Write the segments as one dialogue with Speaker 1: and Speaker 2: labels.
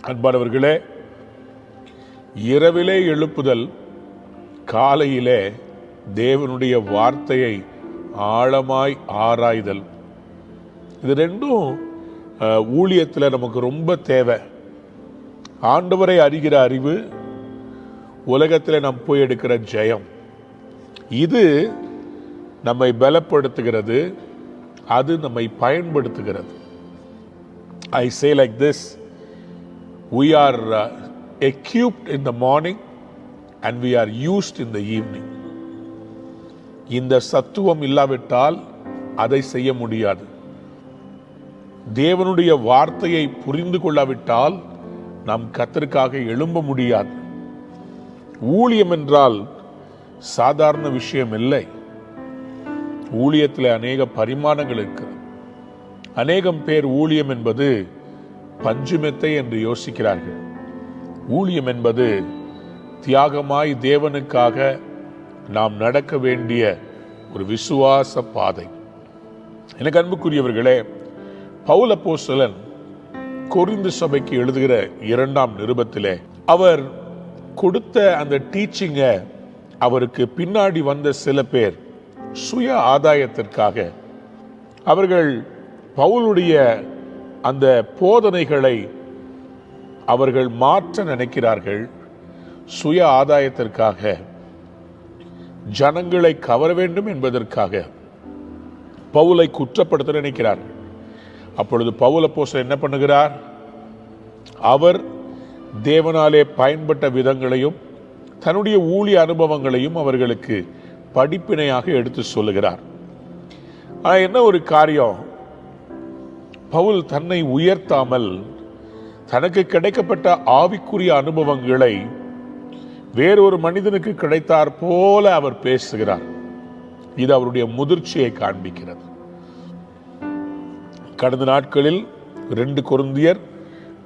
Speaker 1: அன்பானவர்களே, இரவிலே எழுப்புதல், காலையிலே தேவனுடைய வார்த்தையை ஆழமாய் ஆராய்தல், இது ரெண்டும் ஊழியத்தில் நமக்கு ரொம்ப தேவை. ஆண்டவரை அறிகிற அறிவு, உலகத்தில் நாம் போய் எடுக்கிற ஜெயம், இது நம்மை பலப்படுத்துகிறது, அது நம்மை பயன்படுத்துகிறது. I say like this, we are equipped in the morning and we are used in the evening. இந்த சத்துவம் இல்லாவிட்டால் அதை செய்ய முடியாது. தேவனுடைய வார்த்தையை புரிந்து கொள்ளாவிட்டால் நாம் கர்த்தருக்காக எழும்ப முடியாது. ஊழியம் என்றால் சாதாரண விஷயம் இல்லை. ஊழியத்தில் அநேக பரிமாணங்கள் இருக்கிறது. அநேகம் பேர் ஊழியம் என்பது பஞ்சுமெத்தை என்று யோசிக்கிறார்கள். ஊழியம் என்பது தியாகமாய் தேவனுக்காக நாம் நடக்க வேண்டிய ஒரு விசுவாச பாதை. எனக்கு அன்புக்குரியவர்களே, பவுல் அப்போஸ்தலன் கொரிந்து சபைக்கு எழுதுகிற 2ஆம் நிருபத்திலே அவர் கொடுத்த அந்த டீச்சிங்க அவருக்கு பின்னாடி வந்த சில பேர் சுய ஆதாயத்திற்காக அவர்கள் பவுலுடைய அந்த போதனைகளை அவர்கள் மாற்ற நினைக்கிறார்கள். சுய ஆதாயத்திற்காக, ஜனங்களை கவர வேண்டும் என்பதற்காக பவுலை குற்றப்படுத்த நினைக்கிறார்கள். அப்பொழுது பவுல் அப்போஸ்தலன் என்ன பண்ணுகிறார்? அவர் தேவனாலே பயன்பட்ட விதங்களையும் தன்னுடைய ஊழிய அனுபவங்களையும் அவர்களுக்கு படிப்பினையாக எடுத்து சொல்லுகிறார். ஆனால் என்ன ஒரு காரியம், பவுல் தன்னை உயர்த்தாமல் தனக்கு கிடைக்கப்பட்ட ஆவிக்குரிய அனுபவங்களை வேறொரு மனிதனுக்கு கிடைத்தார் போல அவர் பேசுகிறார். இது அவருடைய முதிர்ச்சியை காண்பிக்கிறது. கடந்த நாட்களில் 2 கொரிந்தியர்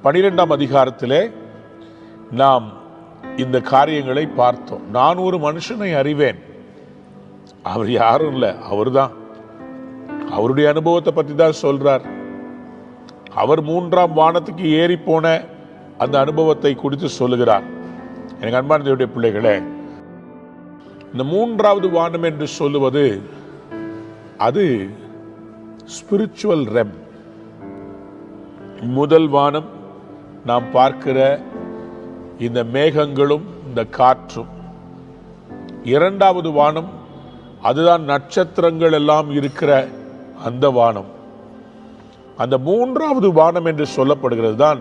Speaker 1: 12ஆம் அதிகாரத்திலே நாம் இந்த காரியங்களை பார்த்தோம். நான் ஒரு மனுஷனை அறிவேன், அவர் யாரும் இல்லை, அவர்தான். அவருடைய அனுபவத்தை பற்றி தான் சொல்றார். அவர் 3ஆம் வானத்துக்கு ஏறி போன அந்த அனுபவத்தை குறித்து சொல்லுகிறார். எனக்கு அன்பான தேவனுடைய பிள்ளைகளே, இந்த 3வது வானம் என்று சொல்லுவது அது ஸ்பிரிச்சுவல் ரெம். முதல் வானம் நாம் பார்க்கிற இந்த மேகங்களும் இந்த காற்றும். 2வது வானம் அதுதான் நட்சத்திரங்கள் எல்லாம் இருக்கிற அந்த வானம். அந்த 3வது வானம் என்று சொல்லப்படுகிறது தான்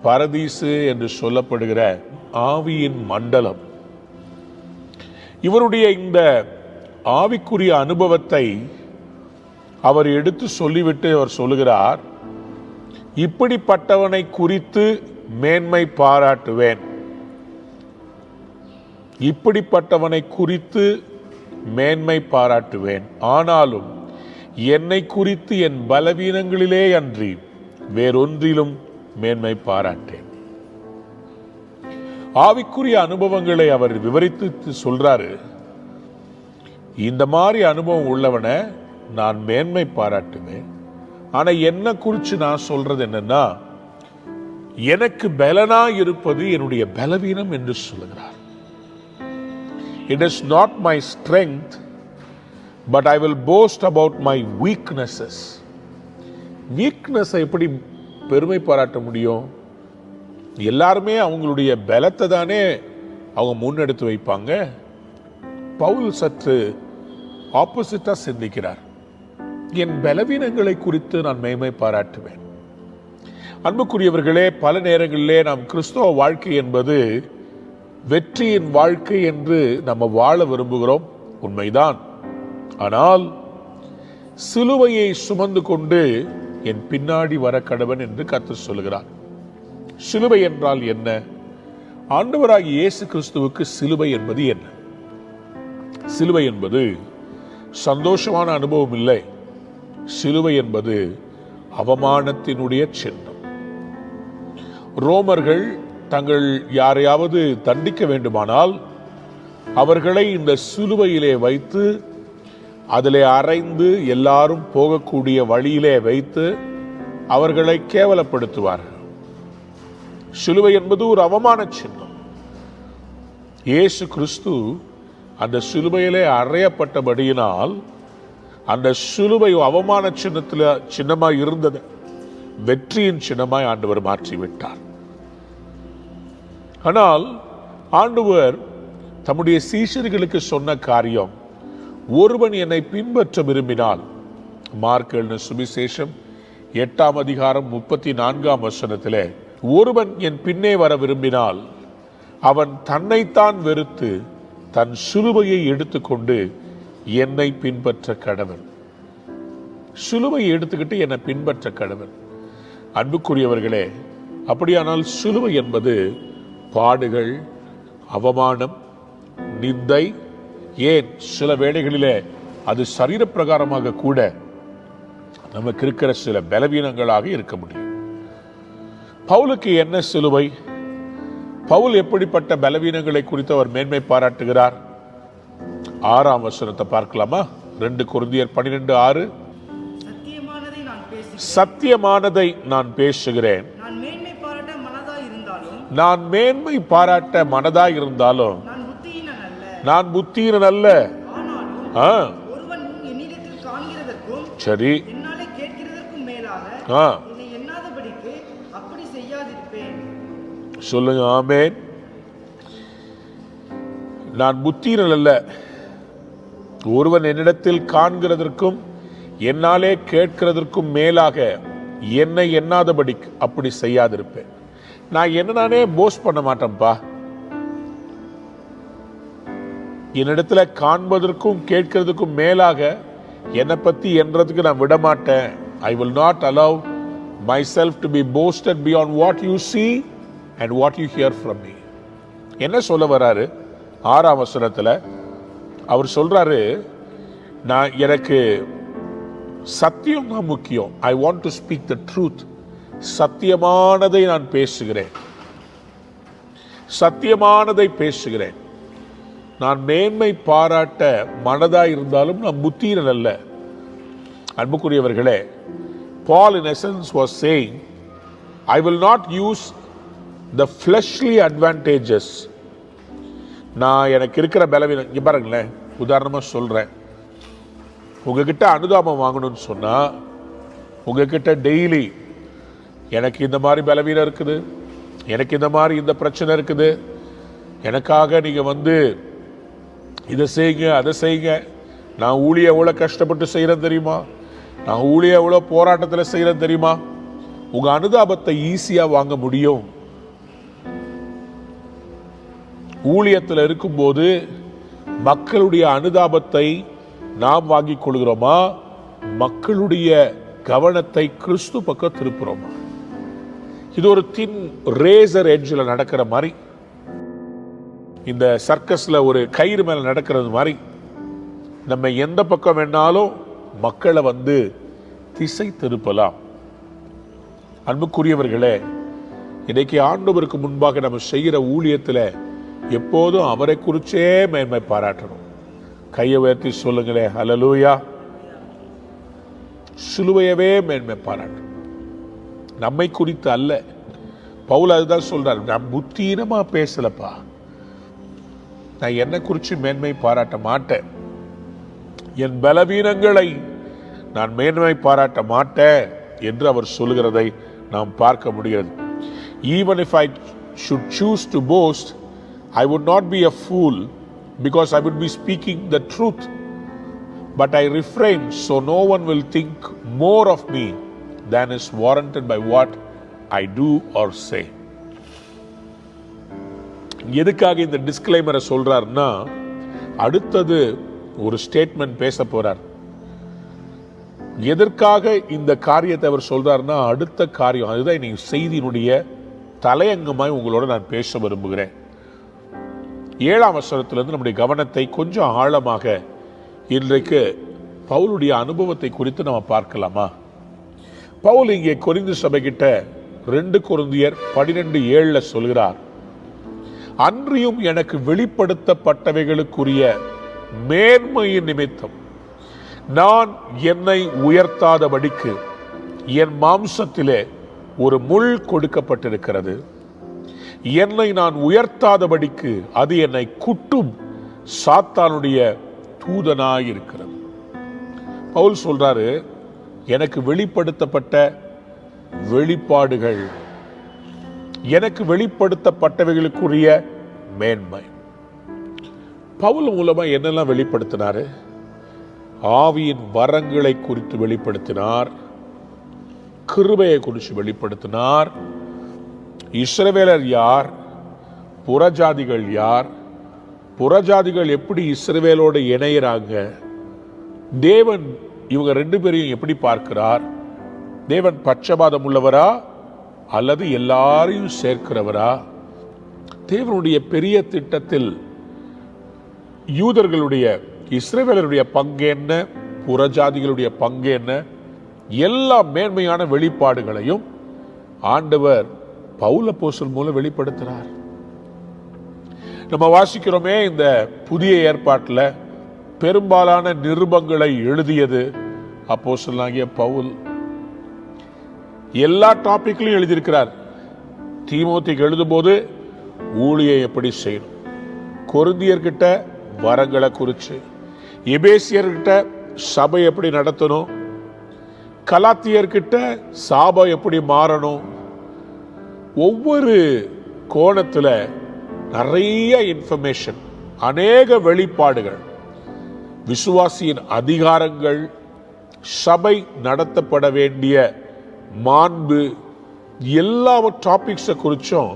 Speaker 1: பரதீசு என்று சொல்லப்படுகிற ஆவியின் மண்டலம். இவருடைய இந்த ஆவிக்குரிய அனுபவத்தை அவர் எடுத்து சொல்லிவிட்டு அவர் சொல்லுகிறார், இப்படிப்பட்டவனை குறித்து மேன்மை பாராட்டுவேன். இப்படிப்பட்டவனை குறித்து மேன்மை பாராட்டுவேன். ஆனாலும் என்னை குறித்து என் பலவீனங்களிலே அன்றி வேறொன்றிலும் மேன்மை பாராட்டேன். ஆவிக்குரிய அனுபவங்களை அவர் விவரித்து சொல்றாரு. இந்த மாதிரி அனுபவம் உள்ளவனை நான் மேன்மை பாராட்டுவேன். ஆனா என்ன குறித்து நான் சொல்றது என்னன்னா, எனக்கு பலனா இருப்பது என்னுடைய பலவீனம் என்று சொல்லுகிறார். It is not my strength, but I will boast about my weaknesses. Weakness எப்படி பெருமை பாராட்ட முடியும்? எல்லாருமே அவங்களுடைய பலத்தை தானே அவங்க முன்னெடுத்து வைப்பாங்க. பவுல் சற்று ஆப்போசிட்டா சிந்திக்கிறார். என் பலவீனங்களை குறித்து நான் மேன்மை பாராட்டுவேன். அன்புக்குரியவர்களே, பல நேரங்களிலே நாம் கிறிஸ்தவ வாழ்க்கை என்பது வெற்றியின் வாழ்க்கை என்று நம்ம வாழ விரும்புகிறோம், உண்மைதான். ஆனால் சிலுவையை சுமந்து கொண்டு என் பின்னாடி வர கடவன் என்று கர்த்தர் சொல்கிறார். சிலுவை என்றால் என்ன? ஆண்டவராகிய இயேசு கிறிஸ்துவுக்கு சிலுவை என்பது என்ன? சிலுவை என்பது சந்தோஷமான அனுபவம் இல்லை. சிலுவை என்பது அவமானத்தினுடைய சின்னம். ரோமர்கள் தங்கள் யாரையாவது தண்டிக்க வேண்டுமானால் அவர்களை இந்த சிலுவையிலே வைத்து அதிலே அறைந்து எல்லாரும் போகக்கூடிய வழியிலே வைத்து அவர்களை கேவலப்படுத்துவார்கள். சிலுவை என்பது ஒரு அவமான சின்னம். இயேசு கிறிஸ்து அந்த சிலுவையிலே அறையப்பட்டபடியினால் அந்த சிலுவை அவமான சின்னமாய் இருந்தது வெற்றியின் சின்னமாய் ஆண்டவர் மாற்றிவிட்டார். ஆனால் ஆண்டவர் தம்முடைய சீஷர்களுக்கு சொன்ன காரியம், ஒருவன் என்னை பின்பற்ற விரும்பினால், மார்க் எழுதின சுவிசேஷம் 8ஆம் அதிகாரம் 34ஆம் வசனத்திலே, ஒருவன் என் பின்னே வர விரும்பினால் அவன் தன்னைத்தான் வெறுத்து தன் சிலுவையை எடுத்துக்கொண்டு என்னை பின்பற்ற கடவன். சிலுவையை எடுத்துக்கிட்டு என்னை பின்பற்ற கடவன். அன்புக்குரியவர்களே, அப்படியானால் சிலுவை என்பது பாடுகள், அவமானம், நிந்தை, ஏன் சில வேளைகளிலே அது சரீரப்பிரகாரமாக கூட நமக்கு இருக்கிற சில பலவீனங்களாக இருக்க முடியும். பவுலுக்கு என்ன சிலுவை? பவுல் எப்படிப்பட்ட பலவீனங்களை குறித்து அவர் மேன்மை பாராட்டுகிறார்? 6ஆம் வசனத்தை பார்க்கலாமா? 2 கொரிந்தியர் 12:6. சத்தியமானதை நான் பேசுகிறேன், நான் மேன்மை பாராட்ட மனதாய் இருந்தாலும் நான் புத்தியீனன் அல்ல. சரி, சொல்லுங்க ஆமென். நான் புத்தியீனன் அல்ல. ஒருவன் என்னிடத்தில் காண்கிறதற்கும் என்னாலே கேட்கிறதற்கும் மேலாக என்னை எண்ணாதபடி அப்படி செய்யாதிருப்பேன். நான் என்ன நானே போஸ்ட் பண்ண மாட்டேன்ப்பா. என்னிடத்துல காண்பதற்கும் கேட்கிறதுக்கும் மேலாக என்னை பத்தி என்றதுக்கு நான் விட மாட்டேன். I will not allow myself to be boasted beyond what you see and what you hear from me. என்ன சொல்ல வராரு? 6ஆம் வசனத்துல அவர் சொல்றாரு, நான் எனக்கு சத்தியம் தான் முக்கியம். I want to speak the truth. சத்தியமானதை நான் பேசுகிறேன், சத்தியமானதை பேசுகிறேன். நான் மேன்மை பாராட்ட மனதாய் இருந்தாலும் நான் புத்தியீனன் அல்ல. அன்புக்குரியவர்களே, Paul in essence was saying, I will not use the fleshly advantages. நான் எனக்கு இருக்கிற பலவீனம், இங்க பாருங்களேன், உதாரணமா சொல்றேன். உங்ககிட்ட அனுதாபம் வாங்கணும்னு சொன்னா, உங்ககிட்ட டெய்லி எனக்கு இந்த மாதிரி பலவீனம் இருக்குது, எனக்கு இந்த மாதிரி இந்த பிரச்சனை இருக்குது, எனக்காக நீங்க இதை செய்யுங்க அதை செய்யுங்க, நான் ஊழிய எவ்வளோ கஷ்டப்பட்டு செய்கிறேன் தெரியுமா, நான் ஊழிய எவ்வளோ போராட்டத்தில் செய்கிறேன் தெரியுமா, உங்க அனுதாபத்தை ஈஸியா வாங்க முடியும். ஊழியத்தில் இருக்கும்போது மக்களுடைய அனுதாபத்தை நாம் வாங்கிக் கொள்கிறோமா, மக்களுடைய கவனத்தை கிறிஸ்து பக்கம் திருப்புறோமா? இது ஒரு தின் ரேசர் எட்ஜில் நடக்கிற மாதிரி, இந்த சர்க்கஸ்ல ஒரு கயிறு மேல நடக்கிறது மாதிரி, நம்ம எந்த பக்கம் வேணாலும் மக்களை திசை திருப்பலாம். அன்புக்குரியவர்களே, இன்னைக்கு ஆண்டவருக்கு முன்பாக நம்ம செய்கிற ஊழியத்தில் எப்போதும் அவரை குறிச்சே மேன்மை பாராட்டணும். கையை உயர்த்தி சொல்லுங்களே, ஹல்லேலூயா. சிலுவையவே மேன்மை பாராட்டணும், நம்மை குறித்து அல்ல. பவுல் அதுதான் சொல்றார், நான் புத்தீனமா பேசலப்பா, நான் என்னை குறித்து மேன்மை பாராட்ட மாட்டேன், என் பலவீனங்களை நான் மேன்மை பாராட்ட மாட்டேன் என்று அவர் சொல்லுகிறதை நாம் பார்க்க முடிகிறது. Even if I should choose to boast, I would not be a fool, because I would be speaking the truth, but I refrain so no one will think more of me than is warranted by what I do or say. எதுக்காக இந்த டிஸ்க்ளைமரை சொல்றாருன்னா, அடுத்தது ஒரு statement பேச போறார். எதற்காக இந்த காரியத்தை அவர் சொல்றாருன்னா, அடுத்த காரியம் அதுதான் இன்னைக்கு செய்தியினுடைய தலையங்கமாய் உங்களோட நான் பேச விரும்புகிறேன். 7ஆம் வசனத்திலிருந்து நம்முடைய கவனத்தை கொஞ்சம் ஆழமாக இன்றைக்கு பவுலுடைய அனுபவத்தை குறித்து நம்ம பார்க்கலாமா? பவுல் இங்கே கொரிந்து சபைகிட்ட 2 கொரிந்தியர் 12:7 சொல்கிறார், அன்றியும் எனக்கு வெளிப்படுத்தப்பட்டவைகளுக்குரிய மேன்மையின் நிமித்தம் நான் என்னை உயர்த்தாதபடிக்கு என் மாம்சத்திலே ஒரு முள் கொடுக்கப்பட்டிருக்கிறது. என்னை நான் உயர்த்தாதபடிக்கு அது என்னை குட்டும் சாத்தானுடைய தூதனாயிருக்கிறது. பவுல் சொல்றாரு, எனக்கு வெளிப்படுத்தப்பட்ட வெளிப்பாடுகள், எனக்கு வெளிப்படுத்தப்பட்டவைகளுக்குரிய மேன்மை. பவுல் மூலமா என்னெல்லாம் வெளிப்படுத்தினாரு? ஆவியின் வரங்களை குறித்து வெளிப்படுத்தினார், கிருபையை குறித்து வெளிப்படுத்தினார், இஸ்ரவேலர் யார், புறஜாதிகள் யார், புறஜாதிகள் எப்படி இஸ்ரவேலோடு இணையறாங்க, தேவன் இவங்க ரெண்டு பேரையும் எப்படி பார்க்கிறார், தேவன் பட்சபாதம் உள்ளவரா அல்லது எல்லாரையும் சேர்க்கிறவரா, தேவனுடைய பெரிய திட்டத்தில் யூதர்களுடைய இஸ்ரவேலருடைய பங்கு என்ன, புறஜாதிகளுடைய பங்கு என்ன, எல்லா மேன்மையான வெளிப்பாடுகளையும் ஆண்டவர் பவுல் அப்போஸ்தலன் மூலம் வெளிப்படுத்துகிறார். நம்ம வாசிக்கிறோமே, இந்த புதிய ஏற்பாட்டில் பெரும்பாலான நிருபங்களை எழுதியது அப்போஸ்தலனாகிய பவுல். எல்லா டாபிக்லையும் எழுதியிருக்கிறார். தீமோத்தேயுக்கு எழுதும்போது ஊழியம் எப்படி செய்யணும், கொரிந்தியர்கிட்ட வரங்களை குறித்து, எபேசியர்கிட்ட சபை எப்படி நடத்தணும், கலாத்தியர்கிட்ட சாபம் எப்படி மாறணும், ஒவ்வொரு கோணத்தில் நிறைய இன்ஃபர்மேஷன், அநேக வெளிப்பாடுகள், விசுவாசியின் அதிகாரங்கள், சபை நடத்தப்பட வேண்டிய மாண்பு, எல்லா டாபிக்ஸை குறிச்சும்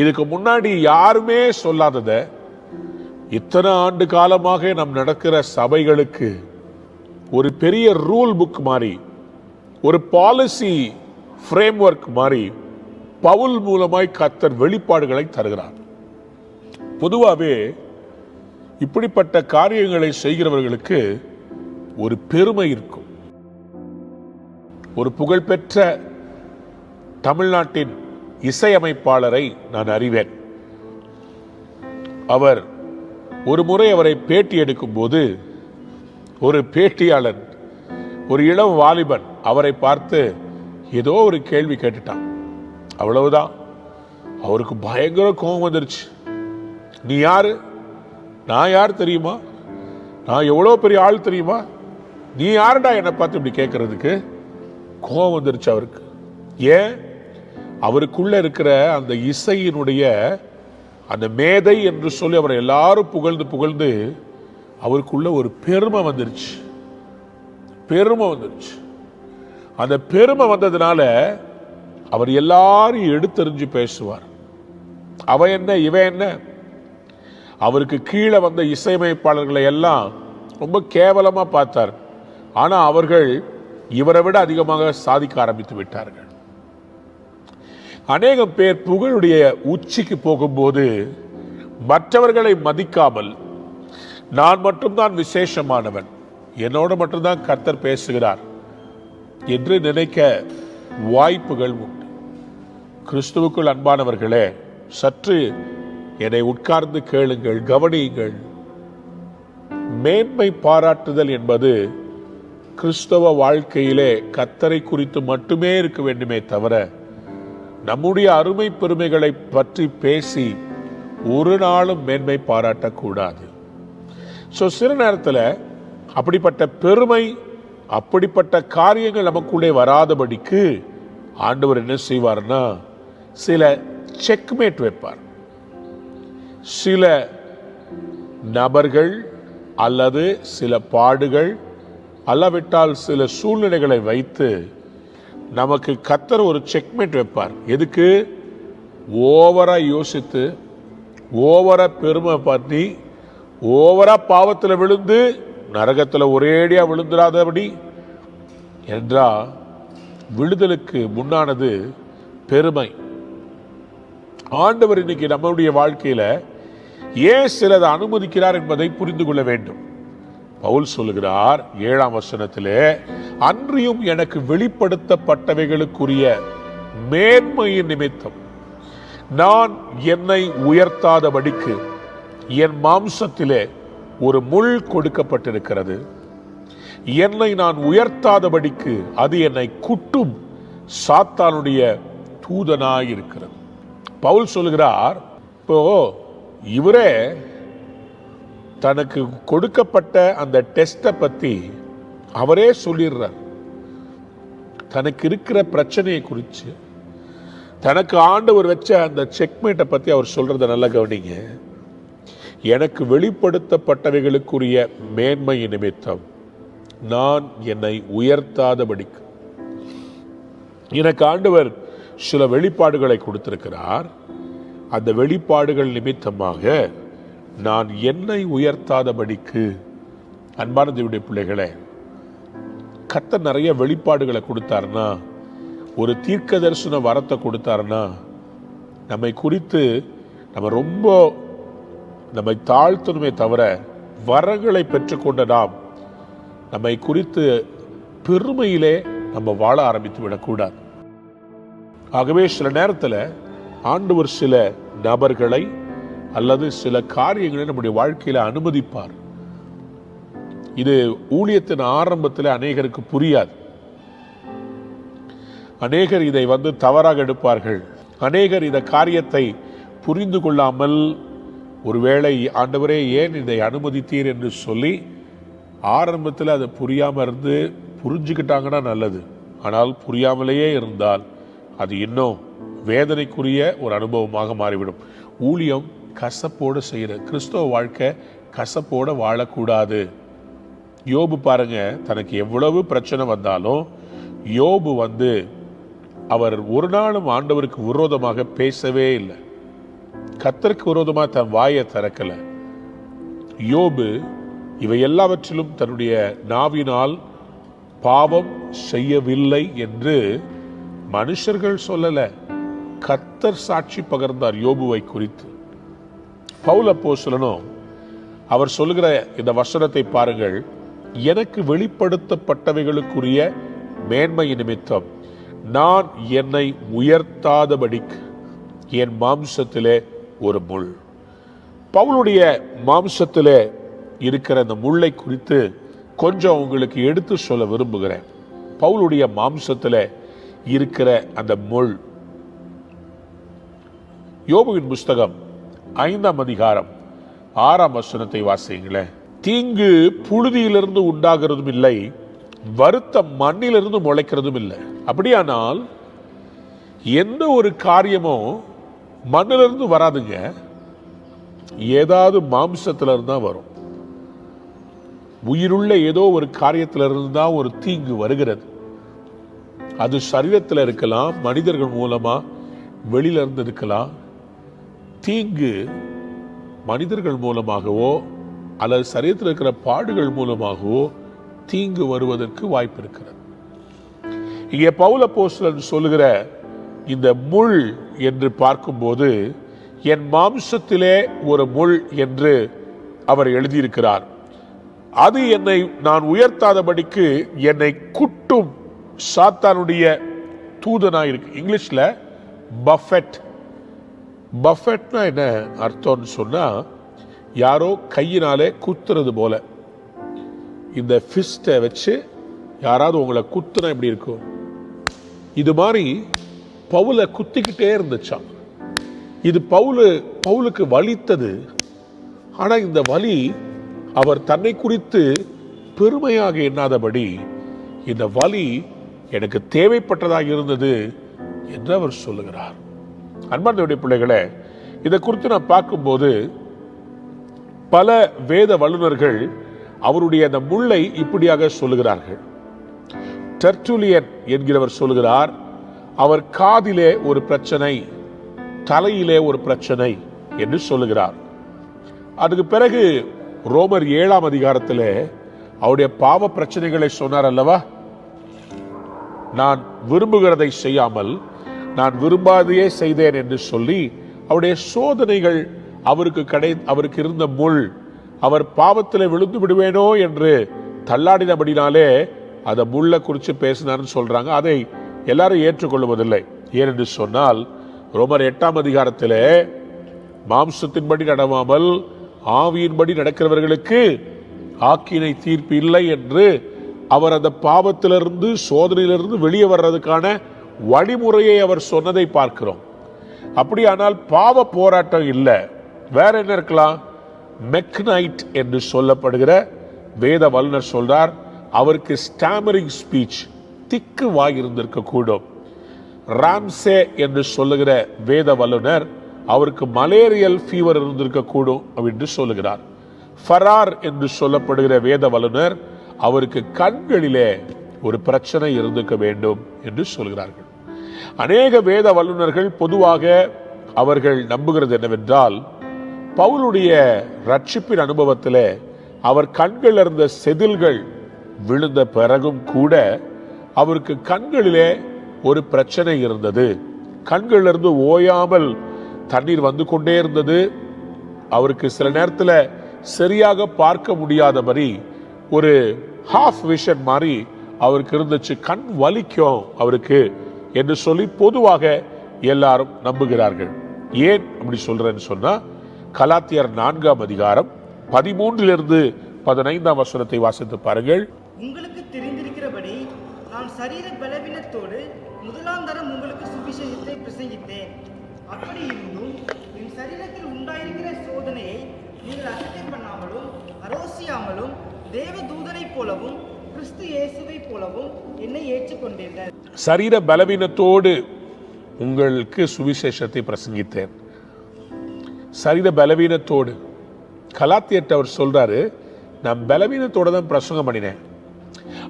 Speaker 1: இதுக்கு முன்னாடி யாருமே சொல்லாதத இத்தனை ஆண்டு காலமாக நம் நடக்கிற சபைகளுக்கு ஒரு பெரிய ரூல் புக் மாதிரி, ஒரு பாலிசி ஃப்ரேம் ஒர்க் மாதிரி பவுல் மூலமாய் கர்த்தர் வெளிப்பாடுகளை தருகிறார். பொதுவாகவே இப்படிப்பட்ட காரியங்களை செய்கிறவர்களுக்கு ஒரு பெருமை இருக்கும். ஒரு புகழ்பெற்ற தமிழ்நாட்டின் இசையமைப்பாளரை நான் அறிவேன். அவர் ஒரு முறை அவரை பேட்டி எடுக்கும் போது ஒரு பேட்டியாளன், ஒரு இளம் வாலிபன் அவரை பார்த்து ஏதோ ஒரு கேள்வி கேட்டுட்டான். அவ்வளவுதான், அவருக்கு பயங்கர கோபம் வந்துருச்சு. நீ யாரு, நான் யார் தெரியுமா, நான் எவ்வளோ பெரிய ஆள் தெரியுமா, நீ யாருடா என்னை பார்த்து இப்படி கேட்கறதுக்கு? கோபம் வந்துருச்சு அவருக்கு. ஏன்? அவருக்குள்ள இருக்கிற அந்த இசையினுடைய அந்த மேதை என்று சொல்லி அவரை எல்லாரும் புகழ்ந்து புகழ்ந்து அவருக்குள்ள ஒரு பெருமை வந்துருச்சு. பெருமை வந்துருச்சு. அந்த பெருமை வந்ததுனால அவர் எல்லாரும் எடுத்தெறிஞ்சு பேசுவார். அவன் என்ன, இவன் என்ன. அவருக்கு கீழே வந்த இசையமைப்பாளர்களை எல்லாம் ரொம்ப கேவலமா பார்த்தார். ஆனா அவர்கள் இவரை விட அதிகமாக சாதிக்க ஆரம்பித்து விட்டார்கள். அநேகம் பேர் புகழுடைய உச்சிக்கு போகும்போது மற்றவர்களை மதிக்காமல் நான் மட்டும்தான் விசேஷமானவன், என்னோட மட்டும்தான் கர்த்தர் பேசுகிறார் என்று நினைக்க வாய்ப்புகள் உண்டு. கிறிஸ்துவுக்குள் அன்பானவர்களே, சற்று என்னை உட்கார்ந்து கேளுங்கள், கவனியுங்கள். மேன்மை பாராட்டுதல் என்பது கிறிஸ்தவ வாழ்க்கையிலே கர்த்தரை குறித்து மட்டுமே இருக்க வேண்டுமே தவிர நம்முடைய அருமை பெருமைகளை பற்றி பேசி ஒரு நாளும் மேன்மை பாராட்டக்கூடாது. சில நேரத்தில் அப்படிப்பட்ட பெருமை, அப்படிப்பட்ட காரியங்கள் நமக்குள்ளே வராதபடிக்கு ஆண்டவர் என்ன செய்வார்னா சில செக்மேட் வைப்பார். சில நபர்கள் அல்லது சில பாடுகள் அல்லவிட்டால் சில சூழ்நிலைகளை வைத்து நமக்கு கர்த்தர் ஒரு செக்மேட் வைப்பார். எதுக்கு? ஓவரா யோசித்து, ஓவரா பெருமை பண்ணி, ஓவரா பாவத்தில் விழுந்து நரகத்தில் ஒரேடியா விழுந்துடாதபடி என்றா விடுதலுக்கு முன்னானது பெருமை. ஆண்டவர் இன்னைக்கு நம்முடைய வாழ்க்கையில ஏன் சிலதை அனுமதிக்கிறார் என்பதை புரிந்து கொள்ள வேண்டும். பவுல் சொல்லுகிறார் 7ஆம் வசனத்திலே, அன்றியும் எனக்கு வெளிப்படுத்தப்பட்டவைகளுக்குரிய மேன்மையின் நிமித்தம் நான் என்னை உயர்த்தாதபடிக்கு என் மாம்சத்திலே ஒரு முள் கொடுக்கப்பட்டிருக்கிறது. என்னை நான் உயர்த்தாதபடிக்கு அது என்னை குட்டும் சாத்தானுடைய தூதனாயிருக்கிறது. பவுல் சொல்லுகிறார், இப்போ இவரே தனக்கு கொடுக்கப்பட்ட அந்த டெஸ்ட்டை பத்தி அவரே சொல்லிடுறார். தனக்கு இருக்கிற பிரச்சனையை குறித்து, தனக்கு ஆண்டவர் வச்ச அந்த செக்மேட்டை பத்தி அவர் சொல்றதை நல்லா கவனிங்க. எனக்கு வெளிப்படுத்தப்பட்டவைகளுக்குரிய மேன்மை நிமித்தம் நான் என்னை உயர்த்தாதபடிக்கு, எனக்கு ஆண்டவர் சில வெளிப்பாடுகளை கொடுத்திருக்கிறார். அந்த வெளிப்பாடுகள் நிமித்தமாக நான் என்னை உயர்த்தாதபடிக்கு. அன்பான தேவனுடைய பிள்ளைகளே, கர்த்தர் நிறைய வெளிப்பாடுகளை கொடுத்தாருன்னா, ஒரு தீர்க்க தரிசன வரத்தை கொடுத்தாருன்னா, நம்மை குறித்து நம்மை தாழ்த்தணுமே தவிர வரங்களை பெற்றுக்கொண்ட நாம் நம்மை குறித்து பெருமையிலே நம்ம வாழ ஆரம்பித்து விடக்கூடாது. ஆகவே சில நேரத்தில் ஆண்டவர் சில நபர்களை அல்லது சில காரியங்களை நம்முடைய வாழ்க்கையில அனுமதிப்பார். இது ஊழியத்தின் ஆரம்பத்தில் அநேகருக்கு புரியாது. அநேகர் இதை தவறாக எடுப்பார்கள். அநேகர் இந்த காரியத்தை புரிந்து கொள்ளாமல், ஒருவேளை ஆண்டவரே ஏன் இதை அனுமதித்தீர் என்று சொல்லி ஆரம்பத்தில் அதை புரியாம இருந்து புரிஞ்சுக்கிட்டாங்கன்னா நல்லது. ஆனால் புரியாமலேயே இருந்தால் அது இன்னும் வேதனைக்குரிய ஒரு அனுபவமாக மாறிவிடும். ஊழியம் கசப்போடு செய்கிற கிறிஸ்தவ வாழ்க்கை கசப்போடு வாழக்கூடாது. யோபு பாருங்க, தனக்கு எவ்வளவு பிரச்சனை வந்தாலும் யோபு அவர் ஒரு நாளும் ஆண்டவருக்கு விரோதமாக பேசவே இல்லை. கர்த்தருக்கு விரோதமாக தன் வாயை திறக்கல. யோபு இவை எல்லாவற்றிலும் தன்னுடைய நாவினால் பாவம் செய்யவில்லை என்று மனுஷர்கள் சொல்லல, கர்த்தர் சாட்சி பகர்ந்தார் யோபுவை குறித்து. பவுல் அப்போஸ்தலனும் அவர் சொல்லுகிற இந்த வசனத்தை பாருங்கள். எனக்கு வெளிப்படுத்தப்பட்டவைகளுக்குரிய மேன்மை நிமித்தம் நான் என்னை உயர்த்தாதபடிக்கு என் மாம்சத்திலே ஒரு முள். பவுலுடைய மாம்சத்திலே இருக்கிற அந்த முள்ளை குறித்து கொஞ்சம் உங்களுக்கு எடுத்து சொல்ல விரும்புகிறேன். பவுலுடைய மாம்சத்திலே இருக்கிற அந்த முள், யோபுவின் புஸ்தகம் 5ஆம் அதிகாரம் 6ஆம் வசனத்தை வாசிங்களேன். தீங்கு புழுதியிலிருந்து உண்டாகிறதும் இல்லை, வருத்த மண்ணிலிருந்து முளைக்கிறதும் இல்லை. அப்படியானால் எந்த ஒரு காரியமும் மண்ணிலிருந்து வராதுங்க, ஏதாவது மாம்சத்திலிருந்து தான் வரும். உயிருள்ள ஏதோ ஒரு காரியத்திலிருந்து தான் ஒரு தீங்கு வருகிறது. அது சரீரத்தில் இருக்கலாம், மனிதர்கள் மூலமா வெளியில இருந்து இருக்கலாம். தீங்கு மனிதர்கள் மூலமாகவோ அல்லது சரீரத்தில் இருக்கிற பாடுகள் மூலமாகவோ தீங்கு வருவதற்கு வாய்ப்பு இருக்கிறது. இங்கே பவுல் அப்போஸ்தலன் சொல்லுகிற இந்த முள் என்று பார்க்கும்போது, என் மாம்சத்திலே ஒரு முள் என்று அவர் எழுதியிருக்கிறார். அது என்னை நான் உயர்த்தாதபடிக்கு என்னை குட்டும் சாத்தானுடைய தூதனாய் இருக்கு. இங்கிலீஷ்ல பஃபெட். பஃபெட்னா என்ன அர்த்தம்னு சொன்னா, யாரோ கையினாலே குத்துறது போல. இந்த ஃபிஸ்டை வச்சு யாராவது உங்களை குத்துனா எப்படி இருக்கும்? இது மாதிரி பவுலை குத்திக்கிட்டே இருந்துச்சான். இது பவுலுக்கு வலித்தது. ஆனா இந்த வலி அவர் தன்னை குறித்து பெருமையாக எண்ணாதபடி, இந்த வலி எனக்கு தேவைப்பட்டதாக இருந்தது என்று அவர் சொல்லுகிறார். அன்பார்ந்தவருடைய பிள்ளைகளே, இதை குறித்து நான் பார்க்கும்போது பல வேத வல்லுநர்கள் அவருடைய அந்த முள்ளை இப்படியாக சொல்லுகிறார்கள். டெர்ட்டுலியன் என்கிறவர் சொல்லுகிறார், அவர் காதிலே ஒரு பிரச்சனை, தலையிலே ஒரு பிரச்சனை என்று சொல்லுகிறார். அதுக்கு பிறகு ரோமர் 7ஆம் அதிகாரத்தில் அவருடைய பாவ பிரச்சனைகளை சொன்னார் அல்லவா? நான் விரும்புகிறதை செய்யாமல் நான் விரும்பாதையே செய்தேன் என்று சொல்லி அவருடைய சோதனைகள் அவருக்கு இருந்த முள், அவர் பாவத்தில் விழுந்து விடுவேனோ என்று தள்ளாடினபடினாலே அதை முள்ள குறித்து பேசினார்னு சொல்றாங்க. அதை எல்லாரும் ஏற்றுக்கொள்வதில்லை. ஏனென்று சொன்னால் ரோமர் 8ஆம் அதிகாரத்தில் மாம்சத்தின்படி நடவாமல் ஆவியின்படி நடக்கிறவர்களுக்கு ஆக்கினை தீர்ப்பு இல்லை என்று அவர் அந்த பாவத்திலிருந்து சோதனையிலிருந்து வெளியே வர்றதுக்கான வழிமுறையை அவர் சொன்னதை பார்க்கிறோம். அப்படியானால் பாவ போராட்டம் இல்லை, வேற என்ன இருக்கலாம்? மெக்னைட் என்று சொல்லப்படுகிற வேத வல்லுனர் சொல்றார், அவருக்கு ஸ்டாமரிங் ஸ்பீச், திக்கு வாய் இருந்திருக்க கூடும். ராம்சே என்று சொல்லுகிற வேத வல்லுனர் அவருக்கு மலேரியல் ஃபீவர் இருந்திருக்க கூடும் என்று சொல்லுகிறார். ஃபரார் என்று சொல்லப்படுகிற வேத வல்லுனர் அவருக்கு கண்களிலே ஒரு பிரச்சனை இருந்திருக்க வேண்டும் என்று சொல்கிறார்கள். அநேக வேத வல்லுநர்கள் பொதுவாக அவர்கள் நம்புகிறது என்னவென்றால், பவுலுடைய ரட்சிப்பின் அனுபவத்திலே அவர் கண்கள் இருந்த செதில்கள் விழுந்த பிறகும் கூட அவருக்கு கண்களிலே ஒரு பிரச்சனை இருந்தது. கண்களிலிருந்து ஓயாமல் தண்ணீர் வந்து கொண்டே இருந்தது. அவருக்கு சில நேரத்தில் சரியாக பார்க்க முடியாதபடி ஒரு ஹாஃப் விஷன் மாதிரி அவருக்கு இருந்துச்சு. கண் வலிக்கும் அவருக்கு என்று சொல்லி பொதுவாக எல்லாரும் நம்புகிறார்கள். ஏன் அப்படி சொல்றேன்னு சொன்னா, கலாத்தியர் 4ஆம் அதிகாரம் 13 15 வசனத்தை வாசித்து பாருங்கள்.
Speaker 2: உங்களுக்கு தெரிந்திருக்கிறபடி நான் சரீர பலவீனத்தோடு முதலாம் தரம் உங்களுக்கு சுவிசேஷத்தை பிரசங்கித்தேன். அப்படி இருந்தும் என் சரீரத்தில் உண்டாயிருக்கிற சோதனையை நீங்கள் அசட்டை பண்ணாமலும் அரோசியாமலும் தேவ தூதனை போலவும் கிறிஸ்து இயேசுவை போலவும் என்னை ஏற்றுக்கொண்டீர்கள்.
Speaker 1: சரீர பலவீனத்தோடு உங்களுக்கு சுவிசேஷத்தை பிரசங்கித்தேன். சரீர பலவீனத்தோடு கலாத்தியர்ட்ட அவர் சொல்றாரு, நான் பலவீனத்தோட தான் பிரசங்கம் பண்ணினேன்.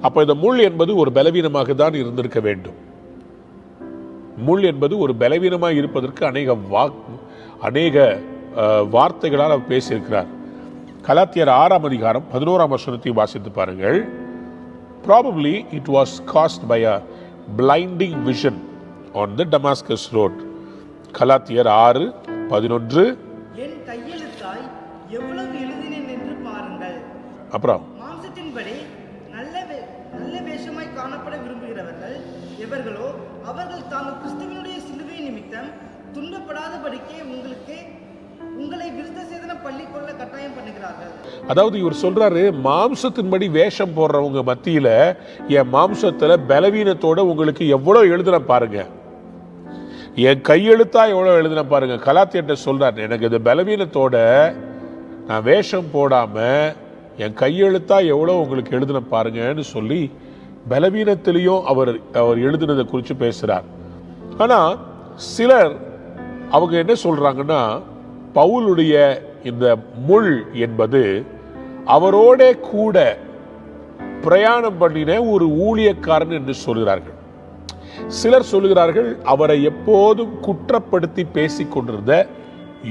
Speaker 1: அப்ப இந்த முள் என்பது ஒரு பலவீனமாக தான் இருந்திருக்க வேண்டும். முள் என்பது ஒரு பலவீனமாக இருப்பதற்கு அநேக வார்த்தைகளால் அவர் பேசியிருக்கிறார். கலாத்தியர் 6ஆம் அதிகாரம் 11ஆம் வசனத்தை வாசித்து பாருங்கள். Probably it was caused by a blinding vision on the Damascus road. கலாத்தியர் 6:11.
Speaker 2: என் கையெழுத்தாய் எவ்வளவு எழுதினேன் என்று பாருங்கள்.
Speaker 1: அப்புறம்
Speaker 2: மாம்சத்தின்படி நல்ல வேஷமாய் காணப்பட விரும்புகிறவர்கள் எவர்களோ அவர்கள் தாங்கள் கிறிஸ்துவினுடைய சிலுவை நிமித்தம் துன்பப்படாதபடிக்கே உங்களை விருத்த சேதனம் பள்ளி கொள்ள கட்டாயம் பண்ணுகிறார்கள். அதாவது
Speaker 1: இவர் சொல்றாரு, மாம்சத்தின்படி வேஷம் போடுறவங்க மத்தியில என் மாம்சத்துல பலவீனத்தோட உங்களுக்கு எவ்வளவு எழுதுன பாருங்க, என் கையெழுத்தா எவ்வளவு எழுதுன பாருங்க. கலாத்தியர்ட்ட சொல்றாரு, எனக்கு இந்த பலவீனத்தோட நான் வேஷம் போடாம என் கையெழுத்தா எவ்வளவு உங்களுக்கு எழுதுன பாருங்கன்னு சொல்லி பலவீனத்திலையும் அவர் எழுதுனதை குறித்து பேசுறார். ஆனா சிலர் அவங்க என்ன சொல்றாங்கன்னா, பவுலுடைய இந்த முள் என்பது அவரோட கூட பிரயாணம் பண்ணின ஒரு ஊழியக்காரன் என்று சொல்கிறார்கள். சிலர் சொல்கிறார்கள், அவரை எப்போதும் குற்றப்படுத்தி பேசிக் கொண்டிருந்த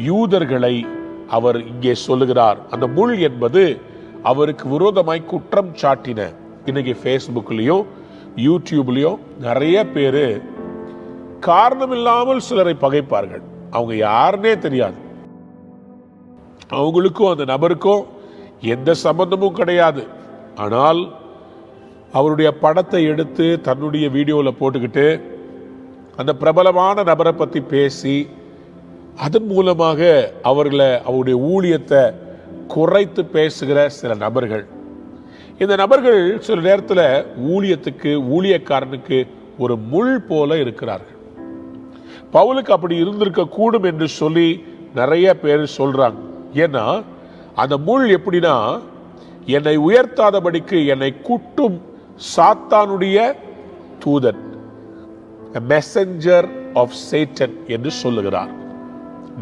Speaker 1: யூதர்களை அவர் இங்கே சொல்லுகிறார். அந்த முள் என்பது அவருக்கு விரோதமாய் குற்றம் சாட்டின. இன்னைக்கு ஃபேஸ்புக்லயும் யூடியூப்லயும் நிறைய பேரு காரணம் இல்லாமல் சிலரை பகைப்பார்கள். அவங்க யாருன்னே தெரியாது, அவங்களுக்கும் அந்த நபருக்கும் எந்த சம்பந்தமும் கிடையாது. ஆனால் அவருடைய படத்தை எடுத்து தன்னுடைய வீடியோவில் போட்டுக்கிட்டு அந்த பிரபலமான நபரை பற்றி பேசி அதன் மூலமாக அவருடைய ஊழியத்தை குறைத்து பேசுகிற சில நபர்கள். இந்த நபர்கள் சில நேரத்தில் ஊழியக்காரனுக்கு ஒரு முள் போல இருக்கிறார்கள். பவுலுக்கு அப்படி இருந்திருக்க கூடும் என்று சொல்லி நிறைய பேர் சொல்றாங்க. ஏன்னா அந்த முள் எப்படின்னா, என்னை உயர்த்தாதபடிக்கு என்னை குட்டும் சாத்தானுடைய தூதன், மெசஞ்சர் ஆஃப் சேட்டன் என்று சொல்லுகிறார்.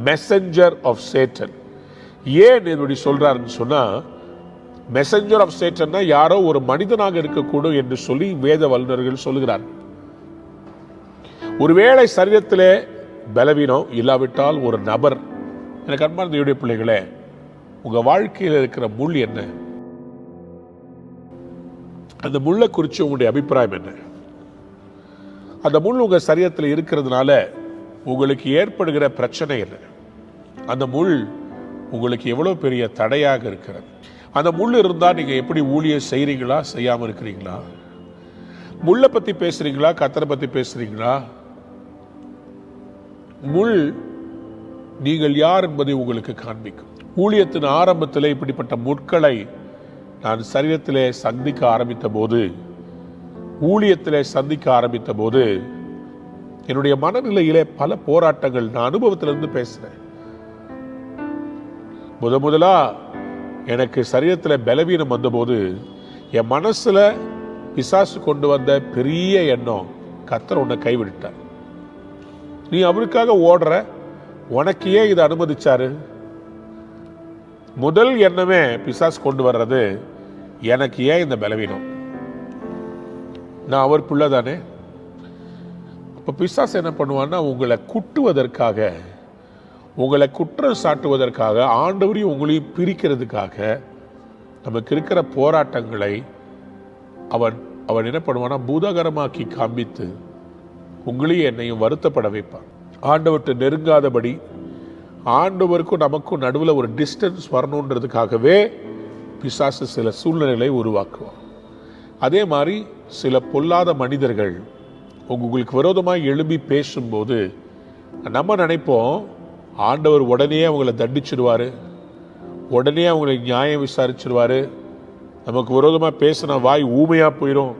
Speaker 1: Messenger of Satan. ஏன் இப்படி சொல்றாருன்னு சொன்னா, மெசஞ்சர் ஆஃப் சேட்டன்னா யாரோ ஒரு மனிதனாக இருக்கக்கூடும் என்று சொல்லி வேத வல்லுநர்கள் சொல்லுகிறார். ஒருவேளை சரீரத்திலே பலவீனம் இல்லாவிட்டால் ஒரு நபர், எனக்கு அன்பார்ந்த தேவனுடைய பிள்ளைகளே, உங்க வாழ்க்கையில் இருக்கிற முள் என்ன? அந்த முள்ளை குறித்து உங்களுடைய அபிப்பிராயம் என்ன? அந்த முள் உங்க சரீரத்தில் இருக்கிறதுனால உங்களுக்கு ஏற்படுகிற பிரச்சனை என்ன? அந்த முள் உங்களுக்கு எவ்வளவு பெரிய தடையாக இருக்கிறது? அந்த முள் இருந்தால் நீங்க எப்படி ஊழியம் செய்றீங்களா, செய்யாம இருக்கிறீங்களா? முள்ளை பத்தி பேசுறீங்களா, கர்த்தரை பத்தி பேசுறீங்களா? முள் நீங்கள் யார் என்பதை உங்களுக்கு காண்பிக்கும். ஊழியத்தின் ஆரம்பத்தில் இப்படிப்பட்ட முட்களை நான் சரீரத்திலே சந்திக்க ஆரம்பித்த போது, ஊழியத்திலே சந்திக்க ஆரம்பித்த போது என்னுடைய மனநிலையிலே பல போராட்டங்கள், நான் அனுபவத்திலிருந்து பேசுறேன். முதலா எனக்கு சரீரத்தில் பலவீனம் வந்தபோது என் மனசுல பிசாசு கொண்டு வந்த பெரிய எண்ணம், கர்த்தர் உன்னை கைவிட்டார், நீ அவருக்காக ஓடுற, உனக்கு ஏன் இதை அனுமதிச்சாரு? முதல் எண்ணமே பிசாசு கொண்டு வர்றது, எனக்கு ஏன் இந்த பலவீனம், நான் அவர் பிள்ளை தானே. அப்ப பிசாசு என்ன பண்ணுவான்னா, உங்களை குட்டுவதற்காக, உங்களை குற்றம் சாட்டுவதற்காக, ஆண்டவரையும் உங்களையும் பிரிக்கிறதுக்காக நமக்கு இருக்கிற போராட்டங்களை அவன் அவன் என்ன பண்ணுவானா, பூதாகரமாக்கி காண்பித்து உங்களையும் என்னையும் வருத்தப்பட வைப்பான். ஆண்டவர்கிட்ட நெருங்காதபடி, ஆண்டவருக்கும் நமக்கும் நடுவில் ஒரு டிஸ்டன்ஸ் வரணுன்றதுக்காகவே பிசாசு சில சூழ்நிலைகளை உருவாக்குவான். அதே மாதிரி சில பொல்லாத மனிதர்கள் உங்களுக்கு விரோதமாக எழும்பி பேசும்போது நம்ம நினைப்போம், ஆண்டவர் உடனே அவங்கள தண்டிச்சிடுவார், உடனே அவங்களை நியாயம் விசாரிச்சிடுவார், நமக்கு விரோதமாக பேசின வாய் ஊமையாக போயிடும்.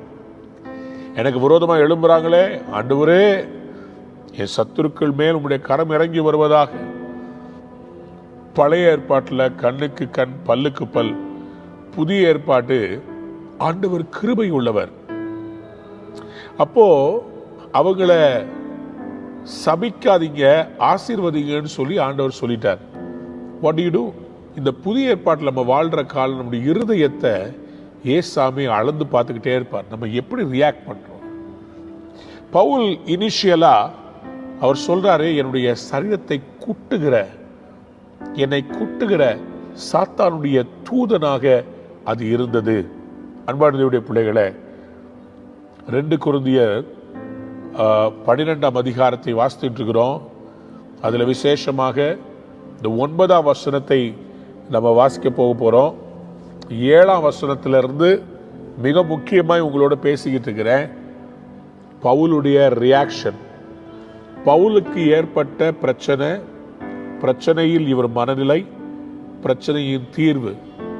Speaker 1: எனக்கு விரோதமாக எழும்புறாங்களே, ஆண்டவரே என் சத்துருக்கள் மேல் உங்களுடைய கரம் இறங்கி வருவதாக. பழைய ஏற்பாட்டில் கண்ணுக்கு கண் பல்லுக்கு பல், புதிய ஏற்பாட்டு ஆண்டவர் கிருபை உள்ளவர். அப்போ அவங்கள சபிக்காதீங்க, ஆசீர்வதிங்கன்னு சொல்லி ஆண்டவர் சொல்லிட்டார். What to you to? இந்த புதிய ஏற்பாட்டில் நம்ம வாழ்ற காலம், நம்முடைய இருதயத்தை ஏசாமி அளந்து பார்த்துக்கிட்டே இருப்பார், நம்ம எப்படி ரியாக்ட் பண்றோம். பவுல் இனிஷியலா அவர் சொல்றாரு, என்னுடைய சரீரத்தை குட்டுகிற, என்னை குட்டுகிற சாத்தானுடைய தூதனாக அது இருந்தது. அன்பானவருடைய பிள்ளைகளே, 2 கொரிந்தியர் 12ஆம் அதிகாரத்தை வாசித்துட்டு இருக்கிறோம். அதுல விசேஷமாக இந்த 9ஆம் வசனத்தை நம்ம வாசிக்க போக போறோம். 7ஆம் வசனத்திலிருந்து மிக முக்கியமாய் உங்களோட பேசிக்கிட்டு இருக்கிறேன். பவுலுடைய ரியாக்ஷன், பவுலுக்கு ஏற்பட்ட பிரச்சனையில் இவர் மனநிலை, பிரச்சனையின் தீர்வு,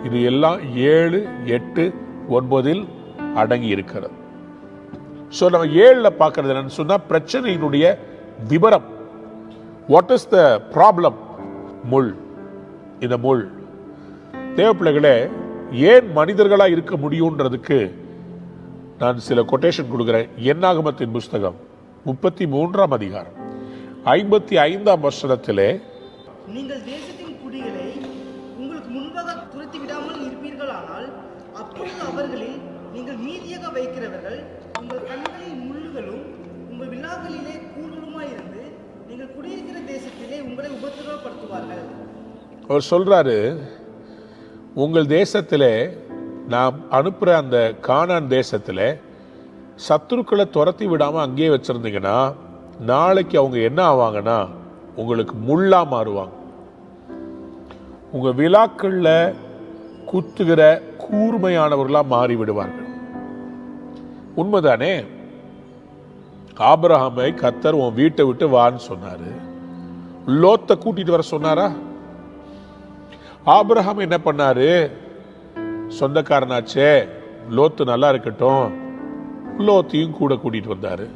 Speaker 1: இது எல்லாம் 7, 8, 9 அடங்கி இருக்கிறது. ஸோ நம்ம 7ல் பார்க்கறது என்னன்னு சொன்னா, பிரச்சனையினுடைய விபரம். What is the problem? முள். இந்த முள் தேவ பிள்ளைகளே, ஏன் மனிதர்களா இருக்க முடியும்ன்றதுக்கு நான் சில கொட்டேஷன் கொடுக்கிறேன். என்னாகமத்தின் புஸ்தகம் 33ஆம் அதிகாரம் 55ஆம் வசனத்திலே,
Speaker 2: நீங்கள் தேசத்தின் குடிகளை உங்களுக்கு முன்பாக துரத்தி விடாமல் இருப்பீர்களானால், அப்பொழுது அவர்களில் நீங்கள் மீதியாக வைக்கிறவர்கள் உங்கள் கண்களில் முள்ளுகளும் உங்கள் விழாக்களிலே கூறுகளுமாயிருந்து நீங்கள் குடியிருக்கிற தேசத்திலே உங்களை உபத்திரவப்படுத்துவார்கள்.
Speaker 1: அவர் சொல்றாரு, உங்கள் தேசத்திலே நாம் அனுப்புற அந்த கானான் தேசத்திலே சத்துருக்களை துரத்தி விடாம அங்கேயே வச்சிருந்தீங்கன்னா, நாளைக்கு அவங்க என்ன ஆவாங்கன்னா, உங்களுக்கு முள்ளா மாறுவாங்க. உங்க விழாக்கள்ல குத்துகிற கூர்மையானவர்களா மாறி விடுவார்கள். உண்மைதானே? ஆபிரகாமை கர்த்தர் உன் வீட்டை விட்டு வான்னு சொன்னாரு, லோத்தை கூட்டிட்டு வர சொன்னாரா? ஆபிரகாம் என்ன பண்ணாரு? சொந்தக்காரனாச்சே, லோத்து நல்லா இருக்கட்டும், லோத்தையும் கூட கூட்டிட்டு வந்தாரு.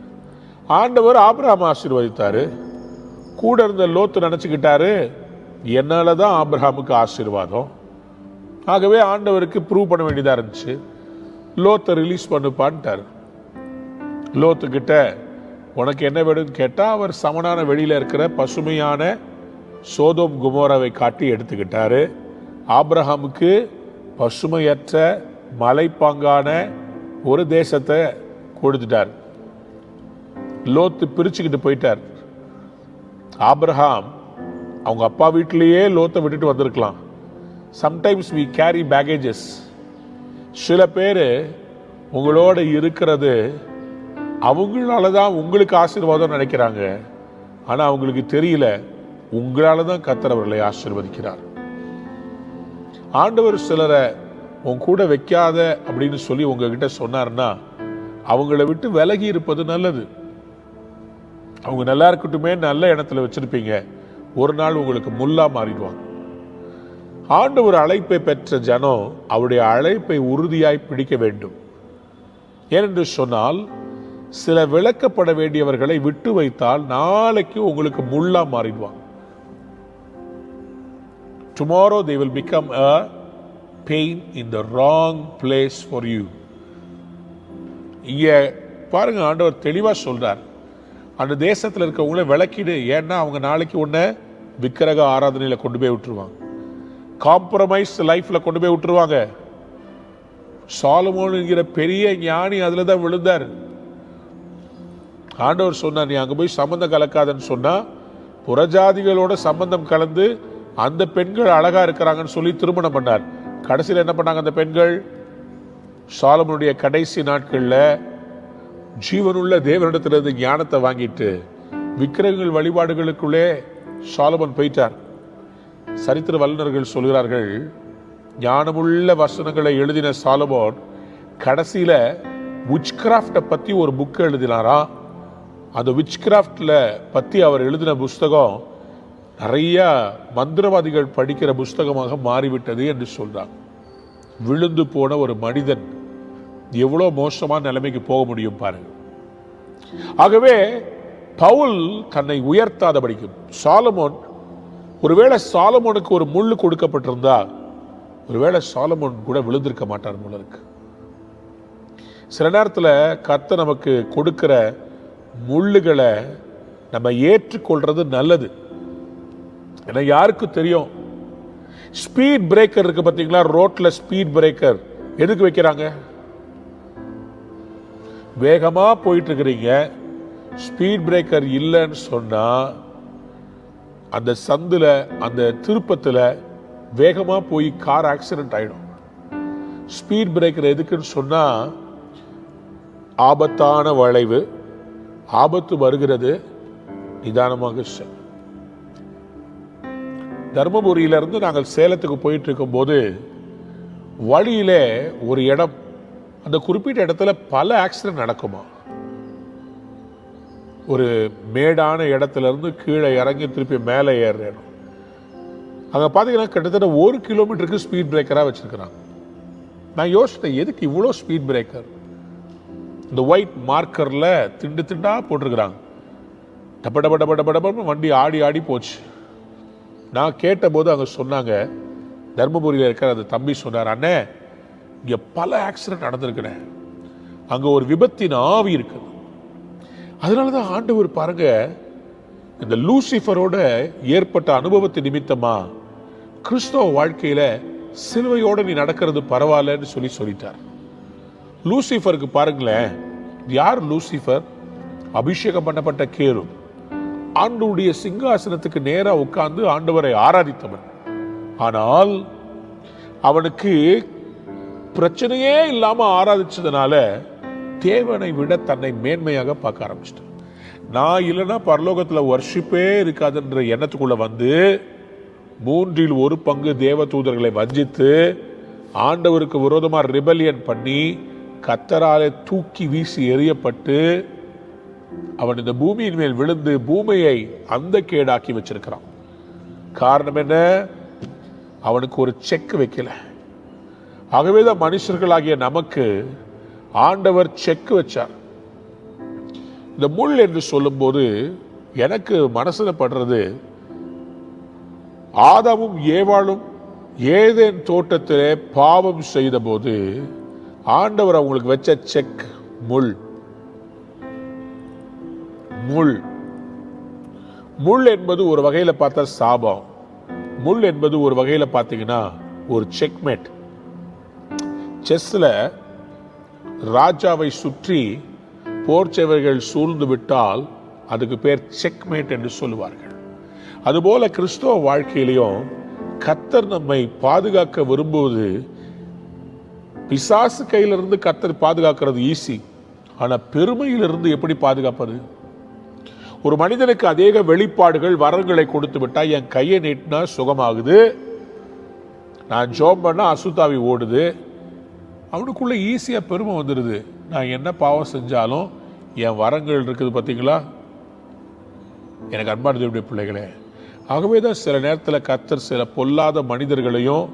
Speaker 1: ஆண்டவர் ஆபிரகாம் ஆசீர்வதித்தாரு. கூட இருந்த லோத்து நினைச்சுக்கிட்டாரு, என்னாலதான் ஆபிரகாமுக்கு ஆசீர்வாதம். ஆகவே ஆண்டவருக்கு ப்ரூவ் பண்ண வேண்டியதா இருந்துச்சு. லோத்தை ரிலீஸ் பண்ணுப்பான்ட்டார். லோத்து கிட்ட உனக்கு என்ன வேணும்னு கேட்டா, அவர் சமனான வெளியில இருக்கிற பசுமையான சோதோம் குமோராவை காட்டி எடுத்துக்கிட்டாரு. ஆபிரகாமுக்கு பசுமையற்ற மலைப்பாங்கான ஒரு தேசத்தை கொடுத்துட்டார். லோத்து பிரிச்சுக்கிட்டு போயிட்டார். ஆபிரகாம் அவங்க அப்பா வீட்டிலேயே லோத்தை விட்டுட்டு வந்திருக்கலாம். Sometimes we carry baggages. சில பேர் உங்களோட இருக்கிறது அவங்களால தான் உங்களுக்கு ஆசீர்வாதம் நினைக்கிறாங்க. ஆனா அவங்களுக்கு தெரியல, உங்களால தான் கர்த்தர் அவர்களை ஆசீர்வதிக்கிறார். ஆண்டவர் சிலரை உன் கூட வைக்காத அப்படின்னு சொல்லி உங்ககிட்ட சொன்னார்னா, அவங்கள விட்டு விலகி இருப்பது நல்லது. அவங்க நல்லா இருக்கட்டுமே, நல்ல இடத்துல வச்சிருப்பீங்க, ஒரு நாள் உங்களுக்கு முள்ளா மாறிடுவாங்க. ஆண்டவர் அழைப்பை பெற்ற ஜனம் அவருடைய அழைப்பை உறுதியாய் பிடிக்க வேண்டும். ஏனென்று சொன்னால், சில விளக்கப்பட வேண்டியவர்களை விட்டு வைத்தால் நாளைக்கு உங்களுக்கு முள்ளா மாறிடுவாங்க. Tomorrow they will become a pain in the wrong place for you. இங்க பாருங்க, ஆண்டவர் தெளிவா சொல்றார், அந்த தேசத்துல இருக்கவங்கள விளக்கிடு. ஏன்னா அவங்க நாளைக்கு உன்னை விக்கிரக ஆராதனையில கொண்டு போய் விட்டுருவாங்க, காம்ப்ரமைஸ் லைஃப்ல கொண்டு போய் விட்டுருவாங்க. சாலமோன் என்கிற பெரிய ஞானி அதுல தான் விழுந்தார். ஆண்டவர் சொன்னார், நீ அங்க போய் சம்பந்தம் கலக்காதன்னு சொன்னா புறஜாதிகளோட சம்பந்தம் கலந்து அந்த பெண்கள் அழகா இருக்கிறாங்கன்னு சொல்லி திருமணம் பண்ணார். கடைசியில் என்ன பண்ணாங்க அந்த பெண்கள்? சாலமோனுடைய கடைசி நாட்கள்ல ஜீவனுள்ள தேவனிடத்திலிருந்து ஞானத்தை வாங்கிட்டு விக்கிரகங்கள் வழிபாடுகளுக்குள்ளே சாலமோன் போயிட்டார். சரித்திர வல்லுநர்கள் சொல்கிறார்கள், ஞானமுள்ள வசனங்களை எழுதின சாலமோன் கடைசியில விட்ச்கிராஃப்டை பத்தி ஒரு புக் எழுதினாரா. அந்த விட்ச்கிராஃப்ட்ல பத்தி அவர் எழுதின புஸ்தகம் நிறைய மந்திரவாதிகள் படிக்கிற புஸ்தகமாக மாறிவிட்டது என்று சொல்றாங்க. விழுந்து போன ஒரு மனிதன் எவ்வளவு மோசமான நிலைமைக்கு போக முடியும் பாருங்க. ஆகவே பவுல் தன்னை உயர்த்தாத படிக்கும். சாலமோன், ஒருவேளை சாலமோனுக்கு ஒரு முள்ளு கொடுக்கப்பட்டிருந்தா ஒருவேளை சாலமோன் கூட விழுந்திருக்க மாட்டார் போல இருக்கு. சில நேரத்தில் கர்த்தர் நமக்கு கொடுக்கிற முள்ளுகளை நம்ம ஏற்றுக்கொள்றது நல்லது. ஏன்னா யாருக்கு தெரியும், ஸ்பீட் பிரேக்கர் இருக்கு பார்த்தீங்களா, ரோட்ல ஸ்பீட் பிரேக்கர் எதுக்கு வைக்கிறாங்க? வேகமா போயிட்டு இருக்கிறீங்க, ஸ்பீட் பிரேக்கர் இல்லைன்னு சொன்னா அந்த சந்துல அந்த திருப்பத்துல வேகமா போய் கார் ஆக்சிடென்ட் ஆயிடும். ஸ்பீட் பிரேக்கர் எதுக்குன்னு சொன்னா ஆபத்தான வளைவு, ஆபத்து வருகிறது, நிதானமாக தர்மபுரியிலிருந்து நாங்கள் சேலத்துக்கு போயிட்டு இருக்கும் போது வழியிலே ஒரு இடம், அந்த குறிப்பிட்ட இடத்துல பல ஆக்சிடென்ட் நடக்குமா. ஒரு மேடான இடத்துல இருந்து கீழே இறங்கி திருப்பி மேலே ஏறுற இடம். அங்கே பார்த்தீங்கன்னா கிட்டத்தட்ட 1 கிலோமீட்டருக்கு ஸ்பீட் பிரேக்கராக வச்சிருக்கிறாங்க. நான் யோசித்தேன், எதுக்கு இவ்வளோ ஸ்பீட் பிரேக்கர்? இந்த ஒயிட் மார்க்கரில் திண்டு திண்டா போட்டிருக்கிறாங்க. டப்ப டப்ப டப்ப டப்ப டப்ப வண்டி ஆடி ஆடி போச்சு. நான் கேட்டபோது அங்கே சொன்னாங்க, தர்மபுரியில் இருக்கிற அந்த தம்பி சொன்னார், அண்ணே இங்கே பல ஆக்சிடென்ட் நடந்திருக்கிறேன், அங்கே ஒரு விபத்தின் ஆவி இருக்குது. அதனால தான் ஆண்டவர் பாருங்க, இந்த லூசிஃபரோட ஏற்பட்ட அனுபவத்தின் நிமித்தமா கிறிஸ்தவ வாழ்க்கையில சிலுவையோட நீ நடக்கிறது பரவாயில்லன்னு சொல்லிட்டார். லூசிஃபருக்கு பாருங்களேன், யார் லூசிஃபர்? அபிஷேகம் பண்ணப்பட்ட கேரு, ஆண்டவருடைய சிங்காசனத்துக்கு நேரா உட்கார்ந்து ஆண்டவரை ஆராதித்தவன். ஆனால் அவனுக்கு பிரச்சனையே இல்லாம ஆராதிச்சதுனால தேவனை விட தன்னை மேன்மையாக பார்க்க ஆரம்பிச்சிட்டான். நான் இல்லைன்னா பரலோகத்துல வர்ஷிப்பே இருக்காதுன்ற எண்ணத்துக்குள்ள வந்து 1/3 தேவ தூதர்களை வஞ்சித்து ஆண்டவருக்கு விரோதமா ரிபெலியன் பண்ணி கர்த்தராலே தூக்கி வீசி எறியப்பட்டு அவன் இந்த பூமியின் மேல் விழுந்து பூமியை அந்த கேடாக்கி வச்சிருக்கிறான். காரணம் என்ன? அவனுக்கு ஒரு செக் வைக்கல. ஆகவேதான் மனுஷர்களாகிய நமக்கு ஆண்டவர் செக் வச்சார். இந்த முள் என்று சொல்லும் போது எனக்கு மனசுல படுறது, ஆதாமும் ஏவாளும் ஏதேன் தோட்டத்திலே பாவம் செய்த போது ஆண்டவர் அவங்களுக்கு வச்ச செக் முள். முள் முள் என்பது ஒரு வகையில பார்த்தா சாபம். முள் என்பது ஒரு வகையில பார்த்தீங்கன்னா ஒரு செக்மேட். செஸ்ல ராஜாவை சுற்றி போர்ச்சவர்கள் சூழ்ந்து விட்டால் அதுக்கு பேர் செக்மேட் என்று சொல்லுவார்கள். அதுபோல கிறிஸ்தவ வாழ்க்கையிலையும் கர்த்தர் நம்மை பாதுகாக்க விரும்புவது, பிசாசு கையிலிருந்து கர்த்தர் பாதுகாக்கிறது ஈஸி, ஆனா பெருமையிலிருந்து எப்படி பாதுகாப்பது? ஒரு மனிதனுக்கு அநேக வெளிப்பாடுகள் வரங்களை கொடுத்து விட்டா, என் கையை நீட்டினா சுகமாகுது, நான் ஜோம் பண்ணா அசுத்தாவி ஓடுது, அவனுக்குள்ள ஈஸியா பெருமை வந்துடுது. நான் என்ன பாவம் செஞ்சாலும் என் வரங்கள் இருக்குது பார்த்தீங்களா. எனக்கு அன்பான தேவனுடைய பிள்ளைகளே, ஆகவேதான் சில நேரத்தில் கர்த்தர் சில பொல்லாத மனிதர்களையும்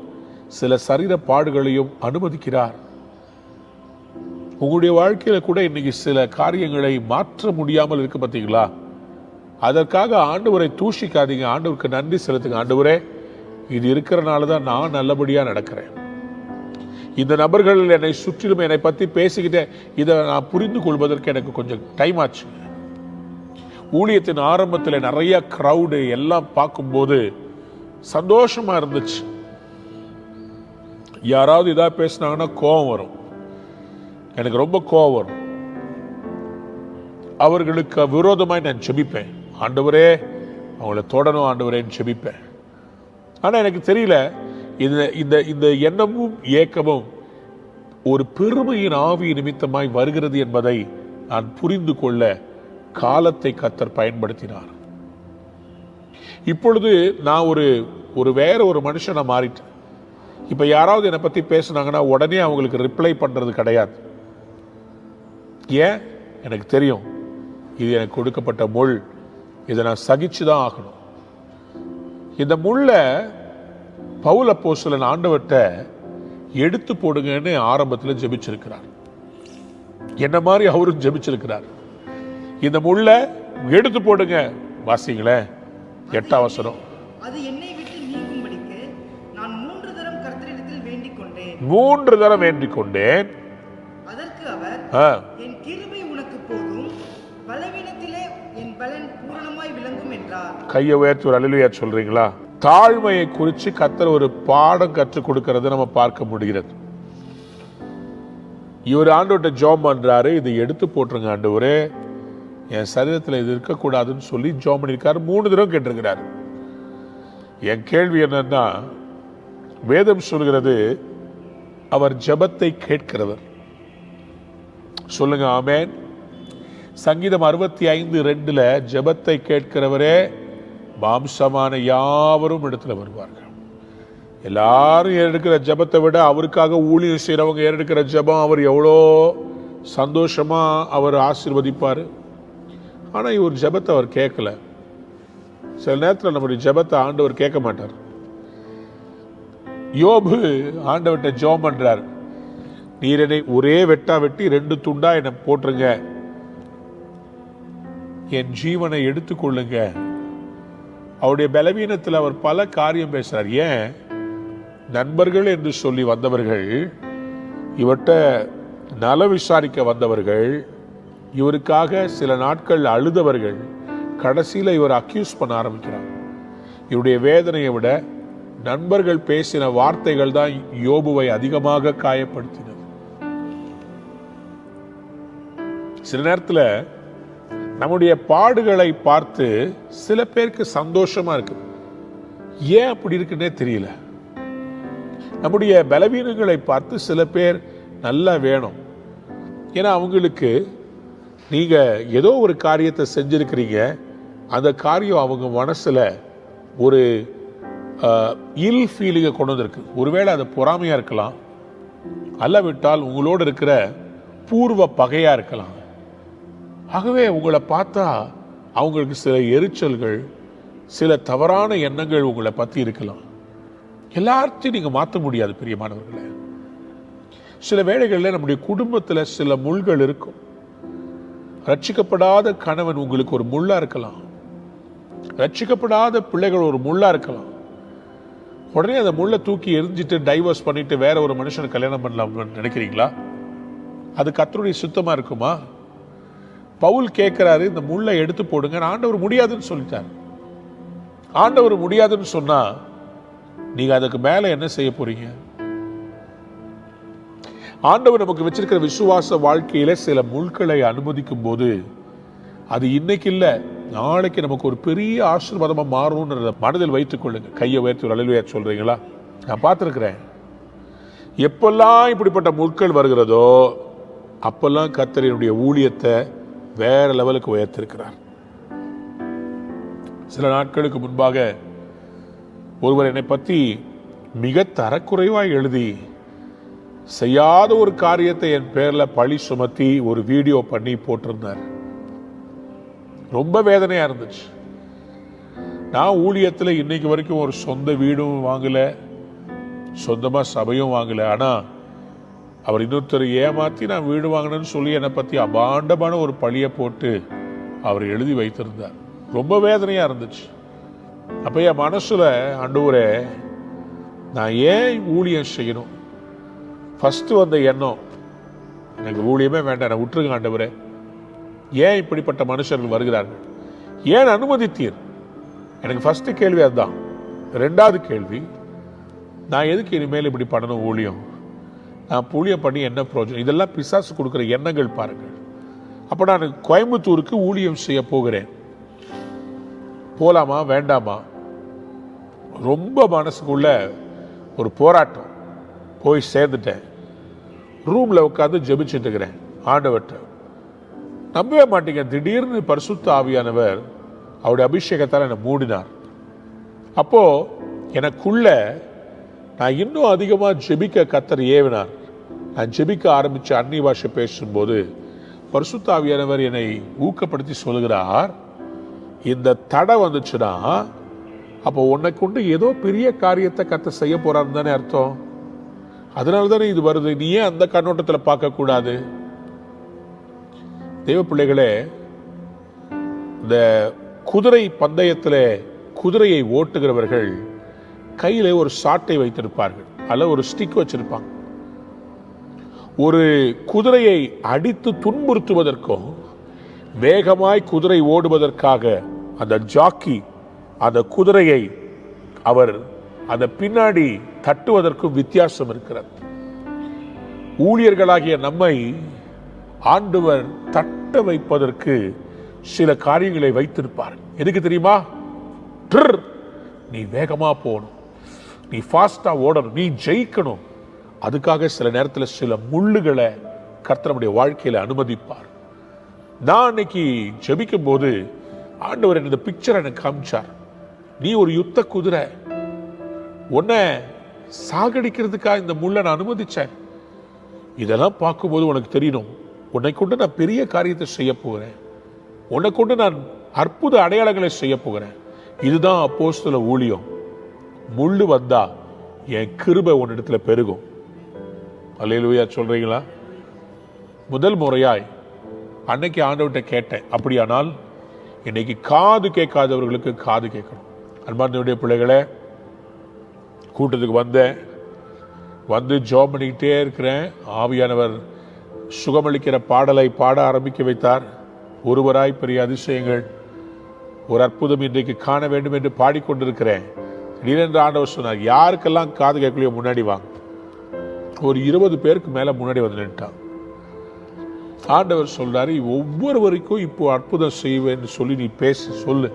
Speaker 1: சில சரீர பாடுகளையும் அனுமதிக்கிறார். உங்களுடைய வாழ்க்கையில கூட இன்னைக்கு சில காரியங்களை மாற்ற முடியாமல் இருக்கு பார்த்தீங்களா? அதற்காக ஆண்டவரை தூஷிக்காதீங்க. ஆண்டவருக்கு நன்றி செலுத்துங்க. ஆண்டவரே, இது இருக்கிறனால தான் நான் நல்லபடியா நடக்கிறேன். இந்த நபர்கள் என்னை சுற்றிலும் என்னை பத்தி பேசிக்கிட்டே இதை நான் புரிந்து கொள்வதற்கு எனக்கு கொஞ்சம் டைம் ஆச்சு. ஊழியத்தின் ஆரம்பத்தில் நிறைய கிரவுடு எல்லாம் பார்க்கும்போது சந்தோஷமா இருந்துச்சு. யாராவது இதா பேசினாங்கன்னா கோபம் வரும். எனக்கு ரொம்ப கோபம் வரும். அவர்களுக்கு விரோதமாய் நான் ஜெபிப்பேன். ஆண்டவரே, அவங்கள தொடணும் ஆண்டவரேன்னு ஜெபிப்பேன். ஆனா எனக்கு தெரியல, இந்த எண்ணமும் ஏக்கமும் ஒரு பெருமையின் ஆவி நிமித்தமாய் வருகிறது என்பதை நான் புரிந்து கொள்ள காலத்தை கர்த்தர் பயன்படுத்தினார். இப்பொழுது நான் ஒரு வேற ஒரு மனுஷனை மாறிட்டேன். இப்ப யாராவது என்னை பத்தி பேசினாங்கன்னா உடனே அவங்களுக்கு ரிப்ளை பண்றது கிடையாது. ஏன்? எனக்கு தெரியும், இது எனக்கு கொடுக்கப்பட்ட முள், இதை நான் சகிச்சுதான் ஆகணும். இந்த முள்ள பவுல் அப்போஸ்தலன் ஆண்டவர்கிட்ட எடுத்து போடுங்கன்னு ஆரம்பத்தில் ஜெபிச்சிருக்கிறார். என்ன மாதிரி அவரும் ஜெபிச்சிருக்கிறார். இந்த முள்ள எடுத்து போடுங்க. வாசிங்களேன் 8ஆம் வசனம்.
Speaker 2: அது என்னை விட்டு நீங்கும்படிக்கு நான் 3 தரம் கர்த்தரிடத்தில் வேண்டிக் கொண்டேன்.
Speaker 1: 3 தரம் வேண்டிக் கொண்டேன்.
Speaker 2: அதற்கு அவர், என் கிருபை உனக்கு போதும், பலவீனத்திலே என் பலன் பூரணமாய் விளங்கும் என்றார். கையை
Speaker 1: உயர்த்தி ஒரு அல்லேலூயா சொல்றீங்களா? தாழ்மையை குறித்து கர்த்தர் ஒரு பாடம் கற்றுக் கொடுக்கிறது நம்ம பார்க்க முடிகிறது. இவர் ஆண்டவர்கிட்ட ஜெபம் பண்றாரு, இதை எடுத்து போட்டுருங்க ஆண்டவரே, என் சரீரத்தில் இது இருக்கக்கூடாதுன்னு சொல்லி ஜெபம் பண்ணியிருக்காரு. 3 தடவை கேட்டிருக்கிறாரு. என் கேள்வி என்னன்னா, வேதம் சொல்கிறது அவர் ஜெபத்தை கேட்கிறவர். சொல்லுங்க ஆமென். சங்கீதம் 65:2 ஜெபத்தை கேட்கிறவரே மாம்சமான யாவரும் இடத்துல வருவார்கள். எல்லாரும் ஏறெடுக்கிற ஜெபத்தை விட அவருக்காக ஊழியம் செய்யறவங்க ஏறெடுக்கிற ஜெபம் அவர் எவ்வளோ சந்தோஷமா அவர் ஆசீர்வதிப்பாரு. ஆனா இவர் ஜெபத்தை அவர் கேட்கல. சில நேரத்தில் நம்முடைய ஜெபத்தை ஆண்டவர் கேட்க மாட்டார். யோபு ஆண்டவர்கிட்ட ஜெபம் பண்றார், நீர் என்னை ஒரே வெட்டா வெட்டி 2 துண்டா என்னை போட்டுருங்க, என் ஜீவனை எடுத்துக்கொள்ளுங்க. அவருடைய பலவீனத்தில் அவர் பல காரியம் பேசுறார். ஏன்? நண்பர்கள் என்று சொல்லி வந்தவர்கள், இவர்கிட்ட நல விசாரிக்க வந்தவர்கள், இவருக்காக சில நாட்கள் அழுதவர்கள், கடைசியில் இவர் அக்யூஸ் பண்ண ஆரம்பிக்கிறார். இவருடைய வேதனையை விட நண்பர்கள் பேசின வார்த்தைகள் தான் யோபுவை அதிகமாக காயப்படுத்தினது. சில நேரத்தில் நம்முடைய பாடுகளை பார்த்து சில பேருக்கு சந்தோஷமா இருக்கு. ஏன் அப்படி இருக்குன்னே தெரியல. நம்முடைய பலவீனங்களை பார்த்து சில பேர் நல்லா வேணும். ஏன்னா அவங்களுக்கு நீங்க ஏதோ ஒரு காரியத்தை செஞ்சிருக்கிறீங்க, அந்த காரியம் அவங்க மனசுல ஒரு இல் ஃபீலிங்கை கொண்டு வந்திருக்கு. ஒருவேளை அது பொறாமையா இருக்கலாம், அல்லவிட்டால் உங்களோடு இருக்கிற பூர்வ பகையா இருக்கலாம். ஆகவே உங்களை பார்த்தா அவங்களுக்கு சில எரிச்சல்கள், சில தவறான எண்ணங்கள் உங்களை பத்தி இருக்கலாம். எல்லாத்தையும் நீங்க மாற்ற முடியாது பிரியமானவர்களே. சில வேளைகளில் நம்முடைய குடும்பத்தில் சில முள்கள் இருக்கும். ரட்சிக்கப்படாத கணவன் உங்களுக்கு ஒரு முள்ளா இருக்கலாம், ரட்சிக்கப்படாத பிள்ளைகள் ஒரு முள்ளா இருக்கலாம். உடனே அந்த முள்ளை தூக்கி எரிஞ்சிட்டு டைவர்ஸ் பண்ணிட்டு வேற ஒரு மனுஷனை கல்யாணம் பண்ணலாம் நினைக்கிறீங்களா? அது கர்த்தருடைய சுத்தமா இருக்குமா? பவுல் கேட்கிறாரு, இந்த முள்ளை எடுத்து போடுங்க. ஆண்டவர் முடியாதுன்னு சொல்லிட்டார். ஆண்டவர் முடியாதுன்னு சொன்னா நீங்க அதுக்கு மேல என்ன செய்ய போறீங்க? ஆண்டவர் நமக்கு வச்சிருக்கிற விசுவாச வாழ்க்கையில சில முள்களை அனுமதிக்கும் போது அது இன்னைக்கு இல்ல, நாளைக்கு நமக்கு ஒரு பெரிய ஆசீர்வாதமா மாறும்ன்றத மனதில் வைத்துக் கொள்ளுங்க. கையை உயர்த்தி ஒரு அல்லேலூயா சொல்றீங்களா? நான் பார்த்திருக்கிறேன். எப்பெல்லாம் இப்படிப்பட்ட முட்கள் வருகிறதோ அப்பெல்லாம் கர்த்தரினுடைய ஊழியத்தை வேற லெவலுக்கு உயர்த்திருக்கிறார். சில நாட்களுக்கு முன்பாக ஒருவர் என்னை பற்றி மிக தரக்குறைவாய் எழுதி செய்யாத ஒரு காரியத்தை என் பேர்ல பழி சுமத்தி ஒரு வீடியோ பண்ணி போட்டிருந்தார். ரொம்ப வேதனையா இருந்துச்சு. நான் ஊழியத்தில் இன்னைக்கு வரைக்கும் ஒரு சொந்த வீடும் வாங்கல, சொந்தமா சபையும் வாங்கல. ஆனா அவர் இன்னொருத்தர் ஏமாற்றி நான் வீடு வாங்கினேன்னு சொல்லி என்னை பற்றி அபாண்டமான ஒரு பழியை போட்டு அவர் எழுதி வைத்திருந்தார். ரொம்ப வேதனையாக இருந்துச்சு. அப்போ என் மனசில், ஆண்டவரே, நான் ஏன் ஊழியம் செய்யணும்? ஃபஸ்ட்டு வந்த எண்ணம், எனக்கு ஊழியமே வேண்டாம், என்னை விட்டுருங்க ஆண்டவரே. ஏன் இப்படிப்பட்ட மனுஷர்கள் வருகிறார்கள்? ஏன் அனுமதித்தீர்? எனக்கு ஃபஸ்ட்டு கேள்வி அதுதான். ரெண்டாவது கேள்வி, நான் எதுக்கு இனிமேல் இப்படி பண்ணணும் ஊழியம்? நான் ஊழியம் பண்ணி என்ன பிரயோஜனம்? இதெல்லாம் பிசாசு கொடுக்குற எண்ணங்கள் பாருங்கள். அப்போ நான் கோயம்புத்தூருக்கு ஊழியம் செய்ய போகிறேன். போலாமா வேண்டாமா? ரொம்ப மனசுக்குள்ள ஒரு போராட்டம். போய் சேர்ந்துட்டேன். ரூமில் உட்காந்து ஜெபிச்சுட்டு இருக்கிறேன் ஆண்டவர்கிட்ட. நம்பவே மாட்டீங்க, திடீர்னு பரிசுத்த ஆவியானவர் அவருடைய அபிஷேகத்தால் என்னை மூடினார். அப்போ எனக்குள்ள நான் இன்னும் அதிகமாக ஜெபிக்க கர்த்தர் ஏவினார். நான் ஜெபிக்க ஆரம்பித்து அந்நிய பாஷை பேசும்போது பரிசுத்த ஆவியானவர் என்னை ஊக்கப்படுத்தி சொல்கிறார், இந்த தடை வந்துச்சுன்னா அப்போ உன்னை கொண்டு ஏதோ பெரிய காரியத்தை கர்த்தர் செய்ய போறாருன்னு தானே அர்த்தம். அதனால தானே இது வருது. நீ ஏன் அந்த கண்ணோட்டத்தில் பார்க்கக்கூடாது? தேவ பிள்ளைகளே, இந்த குதிரை பந்தயத்தில் குதிரையை ஓட்டுகிறவர்கள் கையில் ஒரு சாட்டை வைத்திருப்பார்கள், அல்ல ஒரு ஸ்டிக் வச்சிருப்பாங்க. ஒரு குதிரையை அடித்து துன்புறுத்துவதற்கும் வேகமாய் குதிரை ஓடுவதற்காக அந்த ஜாக்கி அந்த குதிரையை அவர் அந்த பின்னாடி தட்டுவதற்கும் வித்தியாசம் இருக்கிறது. ஊழியர்களாகிய நம்மை ஆண்டவர் தட்ட வைப்பதற்கு சில காரியங்களை வைத்திருப்பார். எதுக்கு தெரியுமா? நீ வேகமா போகணும், நீ ஃபாஸ்டா ஓடணும், நீ ஜெயிக்கணும். அதுக்காக சில நேரத்தில் சில முள்ளுகளை கர்த்தர் நம்முடைய வாழ்க்கையில அனுமதிப்பார். நான் அன்னைக்கு ஜெபிக்கும் போது ஆண்டவர் இந்த பிக்சர் எனக்கு காமிச்சார். நீ ஒரு யுத்த குதிரை, உன்னை சாகடிக்கிறதுக்காக இந்த முள்ளை நான் அனுமதிச்சேன். இதெல்லாம் பார்க்கும்போது உனக்கு தெரியணும், உன்னை கொண்டு நான் பெரிய காரியத்தை செய்ய போகிறேன், உன்னை கொண்டு நான் அற்புத அடையாளங்களை செய்ய போகிறேன். இதுதான் அப்போஸ்தல ஊழியம். முள்ளு வந்தா என் கிருபை உன்னிடத்துல பெருகும். அல்லேலூயா சொல்றீங்களா? முதல் முறையாய் அன்னைக்கு ஆண்டவர்கிட்ட கேட்டேன். அப்படியானால் இன்னைக்கு காது கேட்காதவர்களுக்கு காது கேட்கணும். அன்பார்ந்தவருடைய பிள்ளைகளே, கூட்டத்துக்கு வந்து ஜெபம் பண்ணிக்கிட்டே இருக்கிறேன். ஆவியானவர் சுகமளிக்கிற பாடலை பாட ஆரம்பிக்க வைத்தார். ஒருவராய் பெரிய அதிசயங்கள், ஒரு அற்புதம் இன்றைக்கு காண வேண்டும் என்று பாடிக்கொண்டிருக்கிறேன். திடீரென்று ஆண்டவர் சொன்னார், யாருக்கெல்லாம் காது கேட்கலையோ முன்னாடி வாங்க. ஒரு 20 பேருக்கு மேல முன்னாடி வந்து நின்ட்டான். ஆண்டவர் சொல்றாரு, ஒவ்வொருவருக்கும் இப்போ அற்புதம் செய்வேன்னு சொல்லி நீ பேசு சொல்லு.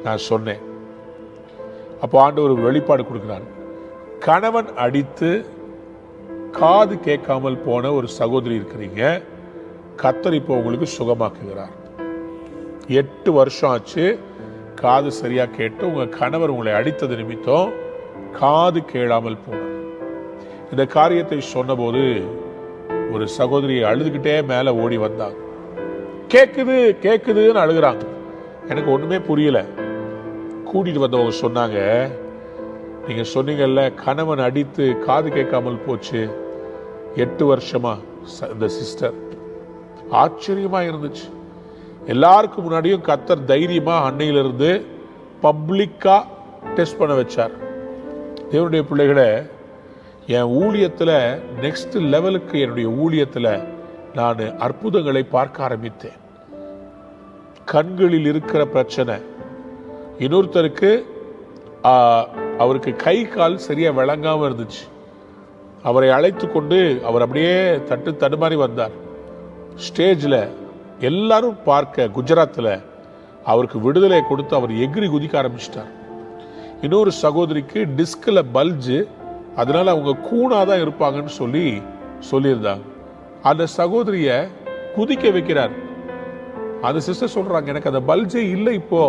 Speaker 1: நான் சொன்னேன். அப்போ ஆண்டவர் வெளிப்பாடு கொடுக்கிறார். கணவன் அடித்து காது கேட்காமல் போன ஒரு சகோதரி இருக்கிறீங்க, கர்த்தர் இப்போ உங்களுக்கு சுகமாக்குகிறார். 8 வருஷம் ஆச்சு, காது சரியா கேட்டு உங்க கணவர் உங்களை அடித்தது நிமித்தம் காது கேளாமல் போனார். இந்த காரியத்தை சொன்னபோது ஒரு சகோதரி அழுதுகிட்டே மேல ஓடி வந்தாங்க. கேக்குது கேக்குதுன்னு அழுகுறாங்க. எனக்கு ஒண்ணுமே புரியல. கூட்டிட்டு வந்தவங்க சொன்னாங்க, நீங்க சொன்னீங்கல்ல கணவன் அடித்து காது கேட்காமல் போச்சு 8 வருஷமா. இந்த சிஸ்டர் ஆச்சரியமா இருந்துச்சு. எல்லாருக்கும் முன்னாடியும் கர்த்தர் தைரியமா அன்னையிலிருந்து பப்ளிக்கா டெஸ்ட் பண்ண வச்சார். தேவனுடைய பிள்ளைகளை, என் ஊழியத்துல நெக்ஸ்ட் லெவலுக்கு என்னுடைய ஊழியத்துல நான் அற்புதங்களை பார்க்க ஆரம்பித்தேன். கண்களில் இருக்கிற பிரச்சனை, இன்னொருத்தருக்கு அவருக்கு கை கால் சரியா விளங்காம இருந்துச்சு. அவரை அழைத்து கொண்டு அவர் அப்படியே தடுமாறி வந்தார். ஸ்டேஜில் எல்லாரும் பார்க்க குஜராத்தில் அவருக்கு விடுதலை கொடுத்து அவர் எகிரி குதிக்க ஆரம்பிச்சிட்டார். இன்னொரு சகோதரிக்கு டிஸ்கில் பல்ஜு, அதனால அவங்க கூணாதான் இருப்பாங்கன்னு சொல்லியிருந்தாங்க. அந்த சகோதரிய குதிக்க வைக்கிறார். அந்த சிஸ்டர் சொல்றாங்க, எனக்கு அந்த பல்ஜே இல்லை, இப்போ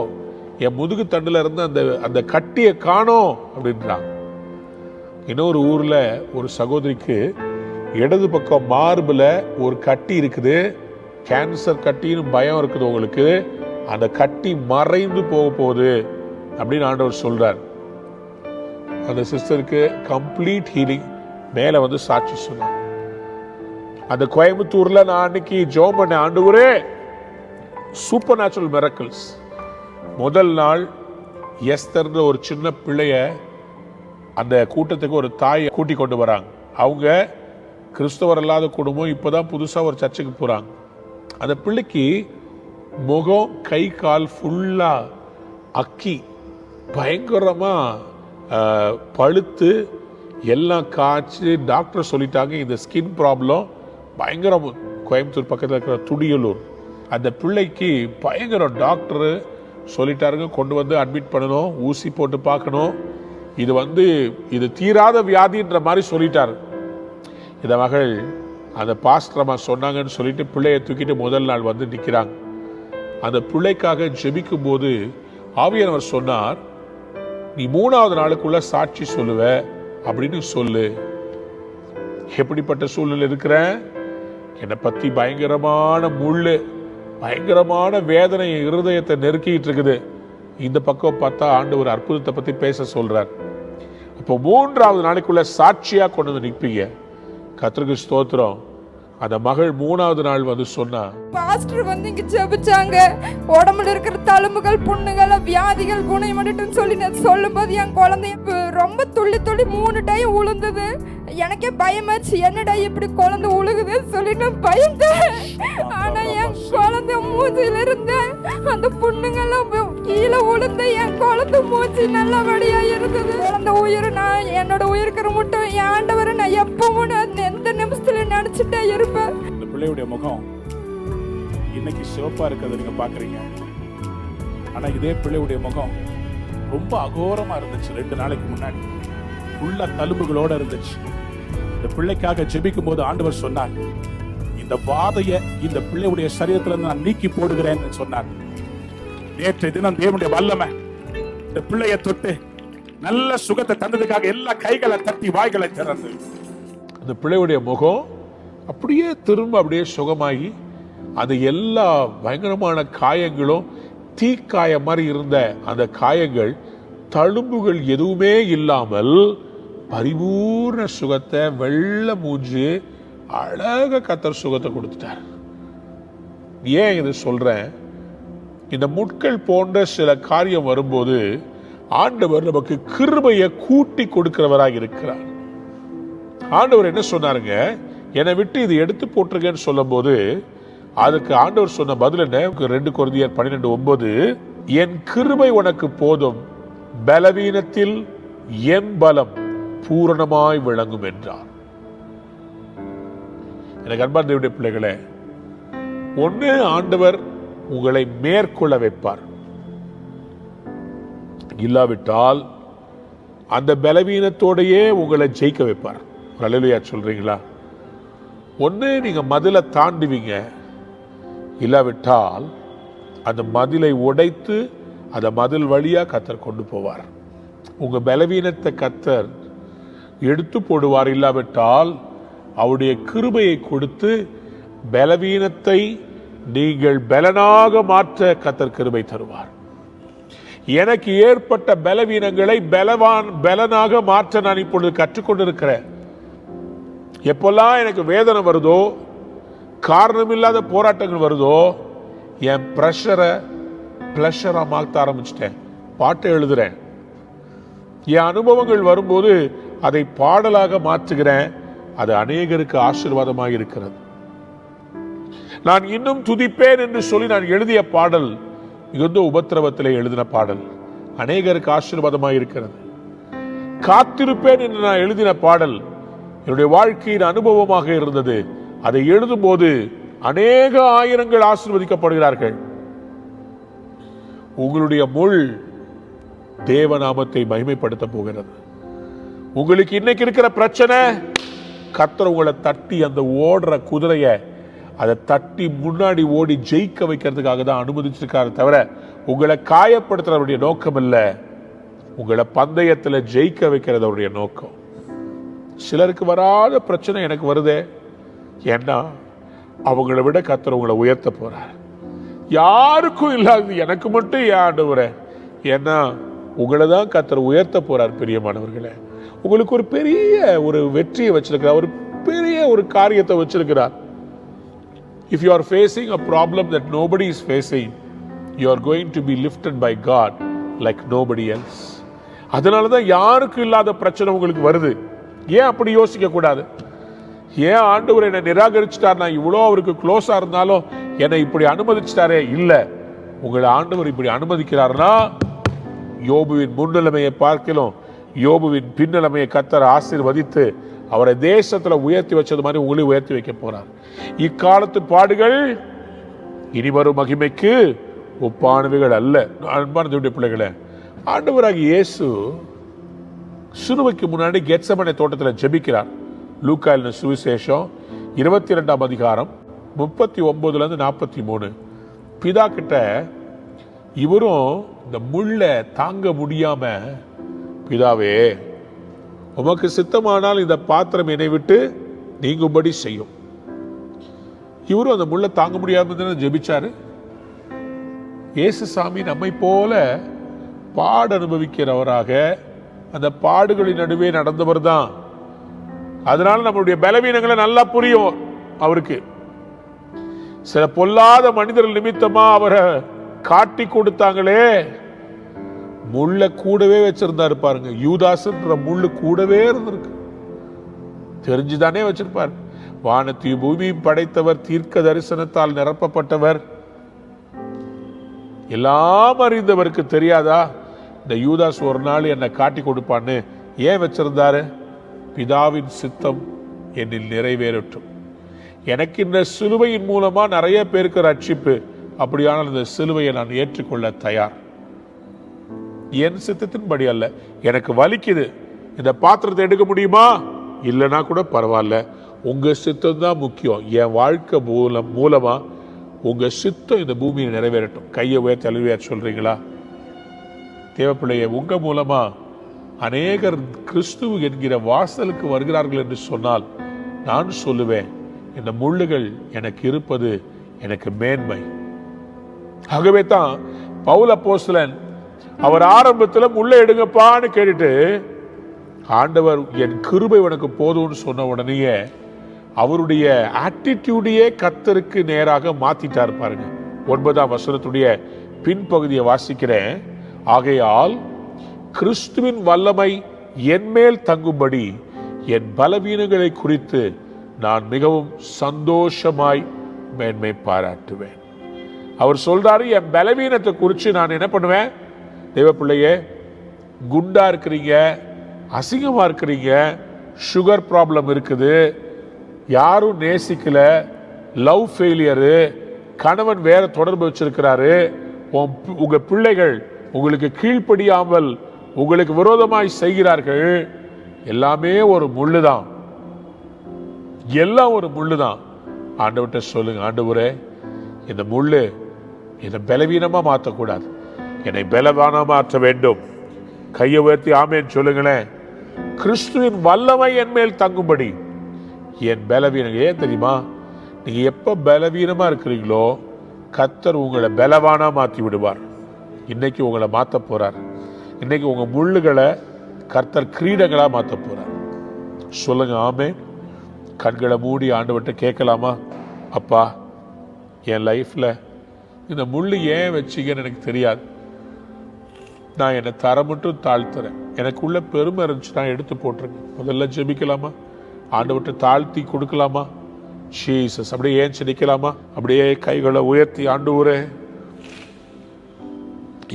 Speaker 1: என் முதுகு தண்டுல இருந்து அந்த கட்டியை காணோம் அப்படின்றாங்க. இன்னொரு ஊர்ல ஒரு சகோதரிக்கு இடது பக்கம் மார்புல ஒரு கட்டி இருக்குது, கேன்சர் கட்டின்னு பயம் இருக்குது உங்களுக்கு, அந்த கட்டி மறைந்து போக போகுது அப்படின்னு ஆண்டவர் சொல்றார். அந்த சிஸ்டருக்கு கம்ப்ளீட் ஹீலிங். மேல வந்து சாட்சி சொன்னார். அந்த கோயம்புத்தூர்ல நான் அன்னைக்கு ஜெபம் பண்ண ஆண்டவரே சூப்பர் நேச்சுரல் மிரக்கிள்ஸ். முதல் நாள் எஸ்தர்ன்ற ஒரு சின்ன பிள்ளைய அந்த கூட்டத்துக்கு ஒரு தாயை கூட்டி கொண்டு வராங்க. அவங்க கிறிஸ்தவர் அல்லாத குடும்பம், இப்பதான் புதுசா ஒரு சர்ச்சுக்கு போறாங்க. அந்த பிள்ளைக்கு முகம் கை கால் ஃபுல்லா அக்கி பயங்கரமா பழுத்து எல்லாம் காய்ச்சி டாக்டர் சொல்லிட்டாங்க இந்த ஸ்கின் ப்ராப்ளம் பயங்கரம். கோயம்புத்தூர் பக்கத்தில் இருக்கிற துடியலூர் அந்த பிள்ளைக்கு பயங்கரம். டாக்டரு சொல்லிட்டாருங்க கொண்டு வந்து அட்மிட் பண்ணணும், ஊசி போட்டு பார்க்கணும், இது தீராத வியாதின்ற மாதிரி சொல்லிட்டாரு. இந்த மகள் அந்த பாஸ்டரமா சொன்னாங்கன்னு சொல்லிட்டு பிள்ளையை தூக்கிட்டு முதல் நாள் வந்து நிற்கிறாங்க. அந்த பிள்ளைக்காக ஜெபிக்கும் போது ஆவியானவர் சொன்னார், நீ 3வது நாளுக்குள்ள சாட்சி சொல்லுவ அப்படின்னு சொல்லு. எப்படிப்பட்ட சூழ்நிலை இருக்கிற, என்னை பத்தி பயங்கரமான முள்ளு, பயங்கரமான வேதனை இருதயத்தை நெருக்கிட்டு இருக்குது. இந்த பக்கம் பார்த்தா ஆண்டவர் அற்புதத்தை பத்தி பேச சொல்றார். அப்போ 3வது நாளைக்குள்ள சாட்சியா கொண்டு வந்து நிற்பீங்க. கர்த்தருக்கு ஸ்தோத்திரம். அந்த மகள் 3வது நாள் வந்து சொன்னா,
Speaker 3: பாஸ்டர் வந்து இங்க ஜெபிச்சாங்க, உடம்புல இருக்கிற தழும்புகள் புண்ணுகள் வியாதிகள் குணமடைட்டும் சொல்லி சொல்லும் போது என் குழந்தை ரொம்ப துள்ளி துள்ளி 3 டைம் உளுந்தது. எனக்கே பயமாச்சு, என்னடா இப்படி குழந்தை உழுகுது சொல்லி நான் பயந்தேன். ஆனா என் குழந்தை மூச்சில இருந்த அந்த புண்ணுங்கெல்லாம் கீழே உளுந்த என் குழந்தை மூச்சு நல்லபடியா இருந்தது. குழந்தை உயிர், நான் என்னோட உயிர்க்கிற மட்டும் என் ஆண்டவரை நான் எப்பவும் எந்த நிமிஷத்துல நினைச்சிட்டே இருப்பேன்.
Speaker 4: இந்த பிள்ளையுடைய முகம் இன்னைக்கு சிவப்பா இருக்கிறத நீங்க பாக்குறீங்க. ஆனா இதே பிள்ளையுடைய முகம் ரொம்ப அகோரமா இருந்துச்சு 2 நாளைக்கு முன்னாடி. உள்ள தழும்புகளோட இருந்துச்சு. இந்த பிள்ளைக்காக ஜெபிக்கும் போது ஆண்டவர் சொன்னார், இந்த வாதைய இந்த பிள்ளையுடைய சரீரத்துல இருந்து நான் நீக்கி போடுகிறேன்னு சொன்னார். நேற்றைய தினம் தேவனுடைய வல்லமை இந்த பிள்ளைய தொட்டு நல்ல சுகத்தை தந்ததுக்காக எல்லா கைகளை தட்டி வாய்களை திறந்து
Speaker 1: அந்த பிள்ளையுடைய முகம் அப்படியே திரும்ப அப்படியே சுகமாகி அது எல்லா பயங்கரமான காயங்களும் தீக்காய மாதிரி இருந்த அந்த காயங்கள் தழும்புகள் எதுவுமே இல்லாமல் பரிபூர்ண சுகத்தை, வெள்ளை மூஞ்சு, அழக கர்த்தர் சுகத்தை கொடுத்துட்டார். ஏன் இது சொல்றேன், இந்த முட்கள் போன்ற சில காரியம் வரும்போது ஆண்டவர் நமக்கு கிருபையை கூட்டி கொடுக்கிறவராக இருக்கிறார். ஆண்டவர் என்ன சொன்னாருங்க, என்னை விட்டு இது எடுத்து போட்டுருங்கன்னு சொல்லும் போது அதுக்கு ஆண்டவர் சொன்ன பதில் என்ன? 2 கொரிந்தியர் 12:9, என் கிருபை உனக்கு போதும், பலவீனத்தில் என் பலம் பூரணமாய் விளங்கும் என்றார். எனக்கு அன்பான தேவனுடைய பிள்ளைகளே, ஒண்ணு ஆண்டவர் உங்களை மேற்கொள்ள வைப்பார், இல்லாவிட்டால் அந்த பலவீனத்தோடையே உங்களை ஜெயிக்க வைப்பார். அல்லேலூயா சொல்றீங்களா? ஒண்ணு நீங்க மதிலை தாண்டுவீங்க, இல்லாவிட்டால் அந்த மதிலை உடைத்து அந்த மதில் வழியா கர்த்தர் கொண்டு போவார். உங்க பலவீனத்தை கர்த்தர் எடுத்து போடுவார். இல்லாவிட்டால் அவருடைய கிருபையை கொடுத்து பலவீனத்தை நீங்கள் பலனாக மாற்ற கர்த்தர் கிருபை தருவார். எனக்கு ஏற்பட்ட பலவீனங்களை பலனாக மாற்ற நான் இப்பொழுது கற்றுக்கொண்டிருக்கிறேன். எப்பெல்லாம் எனக்கு வேதனை வருதோ, காரணம் இல்லாத போராட்டங்கள் வருதோ, என் பிரஷரை பிளஷரா மாற்ற ஆரம்பிச்சிட்டேன். பாட்டை எழுதுறேன். என் அனுபவங்கள் வரும்போது அதை பாடலாக மாற்றுகிறேன். அது அநேகருக்கு ஆசீர்வாதமாக இருக்கிறது. நான் இன்னும் துதிப்பேன் என்று சொல்லி நான் எழுதிய பாடல் மிகுந்த உபத்திரவத்திலே எழுதின பாடல், அநேகருக்கு ஆசீர்வாதமாக இருக்கிறது. காத்திருப்பேன் என்று நான் எழுதின பாடல் என்னுடைய வாழ்க்கையின் அனுபவமாக இருந்தது. அதை எழுதும் போது அநேக ஆயிரங்கள் ஆசீர்வதிக்கப்படுகிறார்கள். உங்களுடைய முள் தேவநாமத்தை மகிமைப்படுத்த போகிறது. உங்களுக்கு இன்னைக்கு இருக்கிற பிரச்சனை, கர்த்தர் உங்களை தட்டி அந்த ஓடுற குதிரையை அதை தட்டி முன்னாடி ஓடி ஜெயிக்க வைக்கிறதுக்காக தான் அனுமதிச்சிருக்காரு தவிர உங்களை காயப்படுத்துறவருடைய நோக்கம் இல்லை. உங்களை பந்தயத்தில் ஜெயிக்க வைக்கிறது அவருடைய நோக்கம். சிலருக்கு வராத பிரச்சனை எனக்கு வருதே, ஏன்னா அவங்கள விட கர்த்தர் உங்களை உயர்த்த போறார். யாருக்கும் இல்லாது எனக்கு மட்டும் ஏன் ஆண்டவரே, ஏன்னா உங்களை தான் கர்த்தர் உயர்த்த போறார். பிரியமானவர்களே, உங்களுக்கு ஒரு பெரிய ஒரு வெற்றியை வச்சிருக்கிறார், ஒரு பெரிய ஒரு காரியத்தை வச்சிருக்கிறார். If you are facing a problem that nobody is facing, you are going to be lifted by God like nobody else. அதனாலதான் யாருக்கும் இல்லாத பிரச்சனை உங்களுக்கு வருது. ஏன் அப்படி யோசிக்க கூடாது? ஏன் ஆண்டவர் என்னை நிராகரிச்சிட்டார், நான் இவ்வளோ அவருக்கு க்ளோஸா இருந்தாலும் என்னை இப்படி அனுமதிச்சிட்டாரே? இல்ல, உங்களை ஆண்டவர் இப்படி அனுமதிக்கிறார்னா யோபுவின் முன்னிலைமையை பார்க்கலாம், யோபுவின் பின்னிலைமையை கர்த்தர் ஆசீர்வதித்து அவரை தேசத்துல உயர்த்தி வச்சது மாதிரி உங்களை உயர்த்தி வைக்க போறார். இக்காலத்து பாடுகள் இனி வரும் மகிமைக்கு ஒப்பானவைகள் அல்ல. அன்பான தேவனுடைய பிள்ளைகளே, ஆண்டவராகிய இயேசு சிலுவைக்கு முன்னாடி கெத்செமனே தோட்டத்தில் ஜெபிக்கிறார். லூக்கா எழுதின சுவிசேஷம் 22ஆம் அதிகாரம் 39 43. பிதா கிட்ட இவரும் இந்த முள்ளை தாங்க முடியாம, பிதாவே உமக்கு சித்தமானால் இந்த பாத்திரம் என்னை விட்டு நீங்கும்படி செய்யும். இவரும் அந்த முள்ளை தாங்க முடியாம ஜெபிச்சாரு. இயேசு சாமி நம்மை போல பாடு அனுபவிக்கிறவராக அந்த பாடுகளின் நடுவே நடந்தவர் தான். அதனால நம்மளுடைய பலவீனங்களை நல்லா புரியும் அவருக்கு. சில பொல்லாத மனிதர்கள் நிமித்தமா அவரை காட்டி கொடுத்தாங்களே, முள்ள கூடவே வச்சிருந்தாரு பாருங்க. யூதாஸ்ன்ற முள்ளு கூடவே இருந்திருக்கு. தெரிஞ்சுதானே வச்சிருப்பார். வானத்தையும் பூமியும் படைத்தவர், தீர்க்க தரிசனத்தால் நிரப்பப்பட்டவர், எல்லாம் அறிந்தவருக்கு தெரியாதா இந்த யூதாஸ் ஒரு நாள் என்னை காட்டி கொடுப்பான்னு? ஏன் வச்சிருந்தாரு? பிதாவின் சித்தம் என்னில் நிறைவேறட்டும். எனக்கு இந்த சிலுவையின் மூலமா நிறைய பேருக்கு ரட்சிப்பு, அப்படியானால் இந்த சிலுவையை நான் ஏற்றுக்கொள்ள தயார். என் சித்தத்தின்படி அல்ல. எனக்கு வலிக்குது, இந்த பாத்திரத்தை எடுக்க முடியுமா? இல்லைன்னா கூட பரவாயில்ல, உங்க சித்தம் தான் முக்கியம். என் வாழ்க்கை மூலமா உங்க சித்தம் இந்த பூமியை நிறைவேறட்டும். கையை உயர்த்தி அழுவியா சொல்றீங்களா? தேவப்பிள்ளைய, உங்க மூலமா அநேகர் கிறிஸ்துவ என்கிற வாசலுக்கு வருகிறார்கள் என்று சொன்னால் நான் சொல்லுவேன், இந்த முள்ளுகள் எனக்கு இருப்பது எனக்கு மேன்மை. ஆகவே தான் பவுல் அப்போஸ்தலன் அவர் ஆரம்பத்தில் முள்ளை எடுங்கப்பான்னு கேட்டுட்டு, ஆண்டவர் என் கிருபை உனக்கு போதும்னு சொன்ன உடனேயே அவருடைய ஆட்டிடியூடையே கர்த்தருக்கு நேராக மாத்திட்டார் பாருங்க. 9ஆம் வசனத்துடைய பின்பகுதியை வாசிக்கிறேன். ஆகையால் கிறிஸ்துவின் வல்லமை என் மேல் தங்கும்படி என் பலவீனங்களை குறித்து நான் மிகவும் சந்தோஷமாய் மேன்மை பாராட்டுவேன். அவர் சொல்றாரு, என் பலவீனத்தை குறித்து நான் என்ன பண்ணுவேன்? தேவ பிள்ளையே, குண்டா இருக்கிறீங்க, அசிங்கமா இருக்கிறீங்க, சுகர் ப்ராப்ளம் இருக்குது, யாரும் நேசிக்கல, லவ் ஃபெயிலியரு, கணவன் வேற தொடர்பு வச்சிருக்கிறாரு, உங்க பிள்ளைகள் உங்களுக்கு கீழ்ப்படியாமல் உங்களுக்கு விரோதமாய் செய்கிறார்கள், எல்லாமே ஒரு முள்ளுதான், எல்லாம் ஒரு முள்ளுதான். ஆண்டவர்கிட்ட சொல்லுங்க, ஆண்டவரே இந்த முள்ளு என்னை பலவீனமா மாற்றக்கூடாது, என்னை பலவானா மாற்ற வேண்டும். கையை உயர்த்தி ஆமேன் சொல்லுங்களேன். கிறிஸ்துவின் வல்லமை என் மேல் தங்கும்படி என் பலவீனம். ஏன் தெரியுமா? நீங்க எப்ப பலவீனமா இருக்கிறீங்களோ கர்த்தர் உங்களை பலவானா மாற்றி விடுவார். இன்னைக்கு உங்களை மாற்ற போறார். இன்னைக்கு உங்க முள்ளுகளை கர்த்தர் கிரீடங்களா மாற்ற போறார். சொல்லுங்க ஆமேன். கண்களை மூடி ஆண்டவர்கிட்ட கேட்கலாமா? அப்பா, என் லைஃப்ல இந்த முள்ளு ஏன் வச்சிங்கன்னு எனக்கு தெரியாது, நான் என்னை தர மட்டும் தாழ்த்துறேன், எனக்குள்ள பெருமை இருந்துச்சுன்னா எடுத்து போட்டுருங்க. முதல்ல ஜெபிக்கலாமா? ஆண்டவர்கிட்ட தாழ்த்தி கொடுக்கலாமா? ஜீசஸ், அப்படியே ஏன் நிக்கலாமா? அப்படியே கைகளை உயர்த்தி, ஆண்டவரே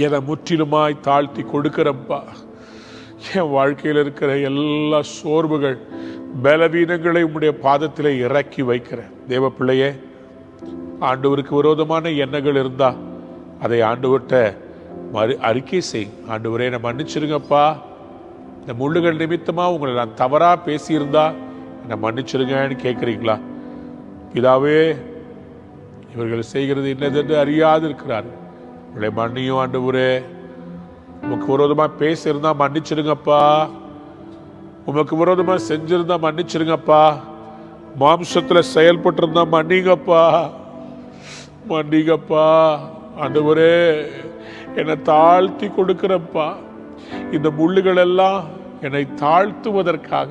Speaker 1: என்னை முற்றிலுமாய் தாழ்த்தி கொடுக்கிறப்பா. என் வாழ்க்கையில் இருக்கிற எல்லா சோர்வுகள் பலவீனங்களை உம்முடைய பாதத்தில் இறக்கி வைக்கிறேன். தேவ பிள்ளையே, ஆண்டவருக்கு விரோதமான எண்ணங்கள் இருந்தா அதை ஆண்டவர்கிட்ட அறிக்கை செய். ஆண்டவரே என்னை மன்னிச்சிருங்கப்பா, இந்த முள்ளுகள் நிமித்தமா உங்களை நான் தவறா பேசியிருந்தா என்னை மன்னிச்சிருங்கன்னு கேட்குறீங்களா? பிதாவே, இவர்கள் செய்கிறது என்னதென்று அறியாது இருக்கிறார், உங்களை மன்னியும் ஆண்டவரே. உமக்கு விரோதமா பேசியிருந்தா மன்னிச்சிருங்கப்பா, உமக்கு விரோதமா செஞ்சிருந்தா மன்னிச்சிருங்கப்பா, மாம்சத்துல செயல்பட்டு இருந்தா மன்னிங்கப்பா, மன்னிங்கப்பா. ஆண்டவரே என்னை தாழ்த்தி கொடுக்கிறப்பா. இந்த முள்ளுகள் எல்லாம் என்னை தாழ்த்துவதற்காக,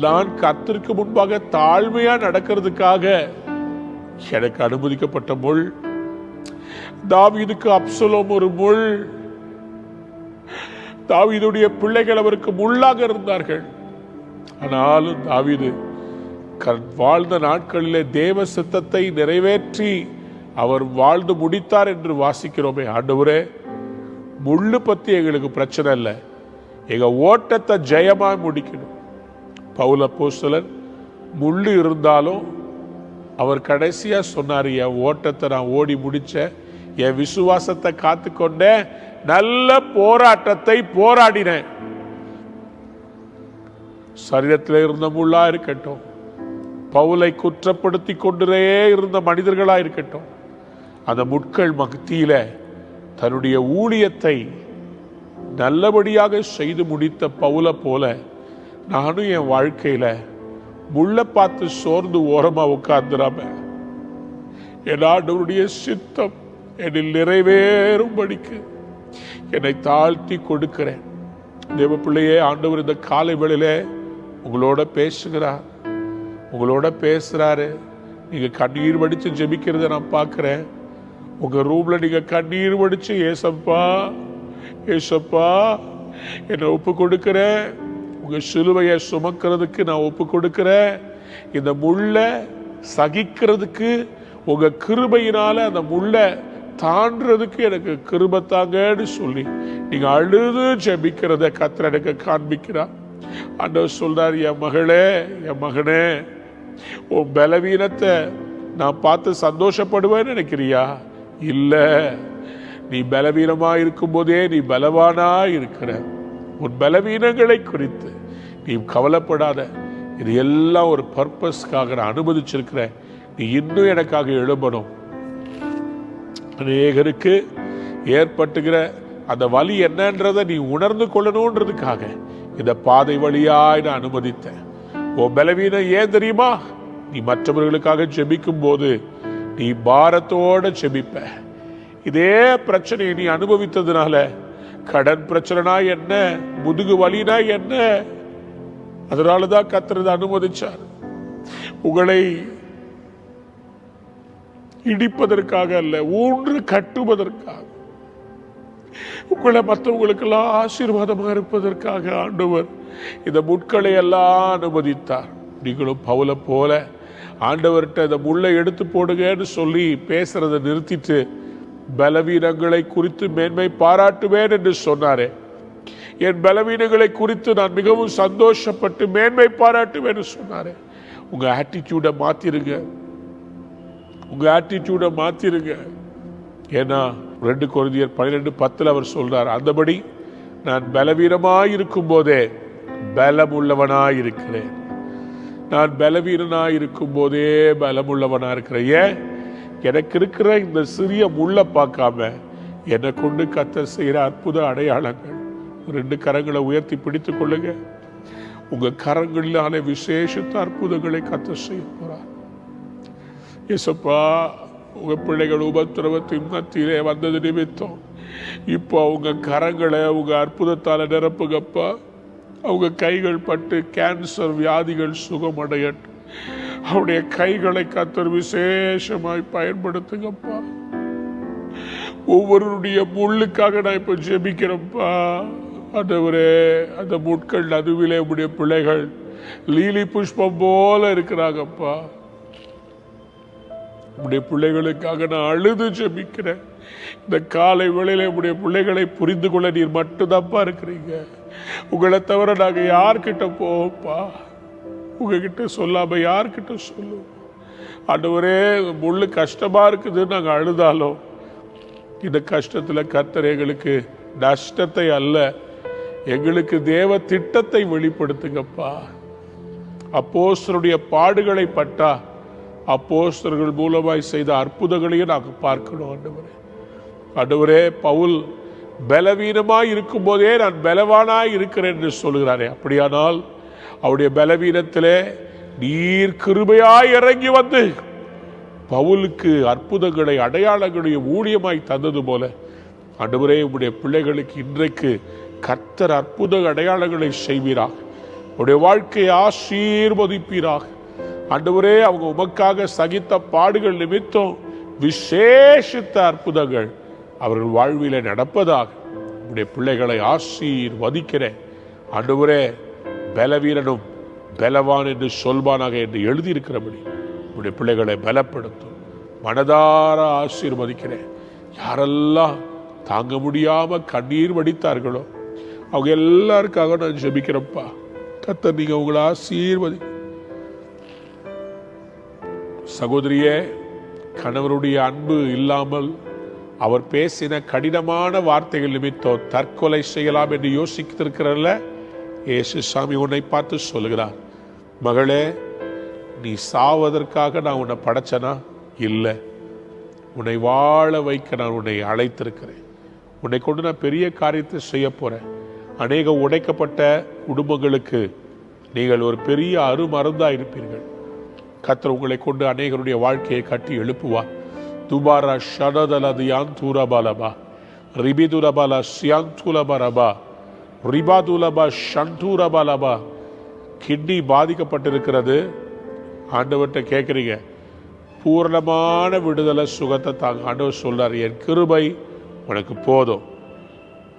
Speaker 1: நான் கர்த்தருக்கு முன்பாக தாழ்மையா நடக்கிறதுக்காக எனக்கு அனுமதிக்கப்பட்ட முள். தாவீதுக்கு அப்சலோம் ஒரு முள். தாவீதுடைய பிள்ளைகள் அவருக்கு முள்ளாக இருந்தார்கள். ஆனாலும் தாவீது வாழ்ந்த நாட்களிலே தேவ சித்தத்தை நிறைவேற்றி அவர் வாழ்ந்து முடித்தார் என்று வாசிக்கிறோமே. ஆண்டவரே, முள்ளு பத்தி எங்களுக்கு பிரச்சனை இல்லை, எங்க ஓட்டத்தை ஜெயமா முடிக்கணும். பவுல் அப்போஸ்தலன் முள்ளு இருந்தாலும் அவர் கடைசியா சொன்னார், என் ஓட்டத்தை நான் ஓடி முடிச்சேன், என் விசுவாசத்தை காத்துக்கொண்டேன், நல்ல போராட்டத்தை போராடினேன். சரீரத்தில் இருந்த முள்ளா இருக்கட்டும், பவுலை குற்றப்படுத்தி கொண்டே இருந்த மனிதர்களா இருக்கட்டும், அந்த முட்கள் மத்தியில தன்னுடைய ஊழியத்தை நல்லபடியாக செய்து முடித்த பவுலை போல நானும் என் வாழ்க்கையில முள்ளை பார்த்து சோர்ந்து ஓரமா உட்கார்ந்துடாம என் ஆண்டவருடைய சித்தம் என்னில் நிறைவேறும்படிக்கு என்னை தாழ்த்தி கொடுக்கிறேன். தேவ பிள்ளையே, ஆண்டவர் இந்த காலை வேளையில உங்களோட பேசுகிறார், உங்களோட பேசுறாரு. நீங்க கண்ணீர் வடிச்சு ஜெபிக்கிறத நான் பார்க்கிறேன். உங்க ரூம்ல நீங்க கண்ணீர் வடிச்சு, ஏசப்பா ஏசப்பா என்னை ஒப்பு கொடுக்கிறேன், உங்க சிலுவையை சுமக்கிறதுக்கு நான் ஒப்பு கொடுக்கிறேன், இந்த முள்ளை சகிக்கிறதுக்கு உங்க கிருபையினால அந்த முள்ளை தாண்டறதுக்கு எனக்கு கிருபை தாங்கன்னு சொல்லி நீங்க அழுது ஜெபிக்கிறத கர்த்தர் எனக்கு காண்பிக்கிறார். ஆண்டவர் சொல்றார், என் மகளே, என் மகனே, உன் பலவீனத்தை நான் பார்த்து சந்தோஷப்படுவேன்னு நினைக்கிறியா? இல்ல, நீ பலவீனமா இருக்கும் போதே நீ பலவானா இருக்கிற. உன் பலவீனங்களை குறித்து நீ கவலைப்படாத. இது எல்லாம் ஒரு பர்பஸ்க்காக நான் அனுமதிச்சிருக்கிறேன். நீ இன்னும் எனக்காக எழும்பணும். அநேகருக்கு ஏற்பட்டுகிற அந்த வலி என்னன்றதை நீ உணர்ந்து கொள்ளணும்ன்றதுக்காக இந்த பாதை வழியாய் நான் அனுமதித்தேன். உன் பலவீனம் ஏன் தெரியுமா? நீ மற்றவர்களுக்காக ஜெபிக்கும் போது நீ பாரத்தோட ஜெபிப்ப. இதே பிரச்சனையை நீ அனுபவித்ததுனால கடன் பிரச்சனைனா என்ன, முதுகு வலினா என்ன, அதனாலதான் கர்த்தர் அனுமதிச்சார். உங்களை இடிப்பதற்காக அல்ல, ஊன்று கட்டுவதற்காக, உங்களை மற்றவங்களுக்கெல்லாம் ஆசீர்வாதமா இருப்பதற்காக ஆண்டவர் இந்த முட்களை எல்லாம் அனுமதித்தார். நீங்களும் பவுலை போல ஆண்டவர்கிட்ட இந்த முள்ளை எடுத்து போடுங்கன்னு சொல்லி பேசுறதை நிறுத்திட்டு பலவீனங்களை குறித்து மேன்மை பாராட்டுவேன் என்று சொன்னாரே. என் பலவீனங்களை குறித்து நான் மிகவும் சந்தோஷப்பட்டு மேன்மை பாராட்டுவேன் சொன்னாரே. உங்க ஆட்டிடியூடை மாத்திருங்க, உங்க ஆட்டிடியூடை மாத்திருங்க. ஏன்னா 2 கொரிந்தியர் 12:10 அவர் சொல்றார், அந்தபடி நான் பலவீனமாயிருக்கும் போதே பலமுள்ளவனாயிருக்கிறேன். நான் பலவீனனாயிருக்கும் போதே பலமுள்ளவனா இருக்கிறேன். ஏன்? எனக்கு இருக்கிற இந்த சிறிய முள்ளை பார்க்காம என்னை கொண்டு கர்த்தர் செய்கிற அற்புத அடையாளங்கள். 2 கரங்களை உயர்த்தி பிடித்துக் கொள்ளுங்க. உங்க கரங்களிலான விசேஷித்த அற்புதங்களை கர்த்தர் செய்ய போறார். ஏசப்பா, உங்க பிள்ளைகள் உபத்திரவத்தின் மத்தியிலே வந்தது நிமித்தம் இப்போ அவங்க கரங்களை உங்க அற்புதத்தால நிரப்புங்கப்பா. அவங்க கைகள் பட்டு கேன்சர் வியாதிகள் சுகமடையட்டும். அவருடைய கைகளை கர்த்தர் விசேஷமாய் பயன்படுத்துங்கப்பா. ஒவ்வொருடைய முள்ளுக்காக நான் இப்ப ஜெபிக்கிறேன்ப்பா. ஆண்டவரே, அந்த முட்கள் நடுவிலே உடைய பிள்ளைகள் லீலி புஷ்பம் போல இருக்கிறாங்கப்பா. உடைய பிள்ளைகளுக்காக நான் அழுது ஜெபிக்கிறேன். இந்த காலை வேளையில உடைய பிள்ளைகளை புரிந்து கொள்ள நீர் மட்டும்தான்ப்பா இருக்கிறீங்க. உங்களை தவிர நாங்க யார்கிட்ட போவோம்ப்பா? உங்ககிட்ட சொல்லாம யார்கிட்ட சொல்லுவோம்? ஆண்டவரே, முள்ளு கஷ்டமா இருக்குது நாங்க அழுதாலும் இந்த கஷ்டத்துல கர்த்தர் எங்களுக்கு நஷ்டத்தை அல்ல, எங்களுக்கு தேவ திட்டத்தை வெளிப்படுத்துங்கப்பா. அப்போஸ்தலருடைய பாடுகளை பட்டா அப்போஸ்தலர்கள் மூலமாய் செய்த அற்புதங்களையும் நாங்கள் பார்க்கணும். ஆண்டவரே, ஆண்டவரே, பவுல் பலவீனமாய் இருக்கும் போதே நான் பலவானாய் இருக்கிறேன் என்று சொல்கிறாரே. அப்படியானால் அவருடைய பலவீனத்திலே நீர் கிருபையாய் இறங்கி வந்து பவுலுக்கு அற்புதங்களை அடையாளங்களையும் ஊழியமாய் தந்தது போல ஆண்டவரே, உம்முடைய பிள்ளைகளுக்கு இன்றைக்கு கர்த்தர் அற்புத அடையாளங்களை செய்வீராக. உடைய வாழ்க்கையை ஆசீர்வதிப்பீராக. ஆண்டவரே, அவங்க உமக்காக சகித்த பாடுகள் நிமித்தம் விசேஷித்த அற்புதங்கள் அவர்கள் வாழ்விலே நடப்பதாக உடைய பிள்ளைகளை ஆசீர்வதிக்கிறேன். ஆண்டவரே, பலவீரனும் பலவான் என்று சொல்வானாக என்று எழுதியிருக்கிறபடி உடைய பிள்ளைகளை பலப்படுத்தும். மனதார ஆசீர்வதிக்கிறேன். யாரெல்லாம் தாங்க முடியாம கண்ணீர் வடித்தார்களோ அவங்க எல்லாருக்காக நான் ஜெபிக்கிறேன்ப்பா. கர்த்தர் நீங்க உங்களை ஆசீர்வதி. சகோதரியே, கணவருடைய அன்பு இல்லாமல் அவர் பேசின கடினமான வார்த்தைகள் நிமித்தம் தற்கொலை செய்யலாம் என்று யோசித்திருக்கிறல்ல, இயேசு சாமி உன்னை பார்த்து சொல்லுகிறார், மகளே, நீ சாவதற்காக நான் உன்னை படைச்சனா? இல்லை, உன்னை வாழ வைக்க நான் உன்னை அழைத்திருக்கிறேன். உன்னை கொண்டு நான் பெரிய காரியத்தை செய்ய போறேன். அநேக உடைக்கப்பட்ட குடும்பங்களுக்கு நீங்கள் ஒரு பெரிய அருமருந்தா இருப்பீர்கள். கர்த்தர் உங்களை கொண்டு அநேகருடைய வாழ்க்கையை கட்டி எழுப்புவா. துபாரா ஷடதலது யாந்தூரபாலபா ரிபிதுரபாலா சியாந்தூலபரபா ரிபாதுலபா ஷண்டூரபாலபா. கிட்னி பாதிக்கப்பட்டிருக்கிறது. ஆண்டவர்கிட்ட கேட்குறீங்க, பூர்ணமான விடுதலை சுகத்தை தாங்க. ஆண்டவர் சொல்றார், என் கிருபை உனக்கு போதும்,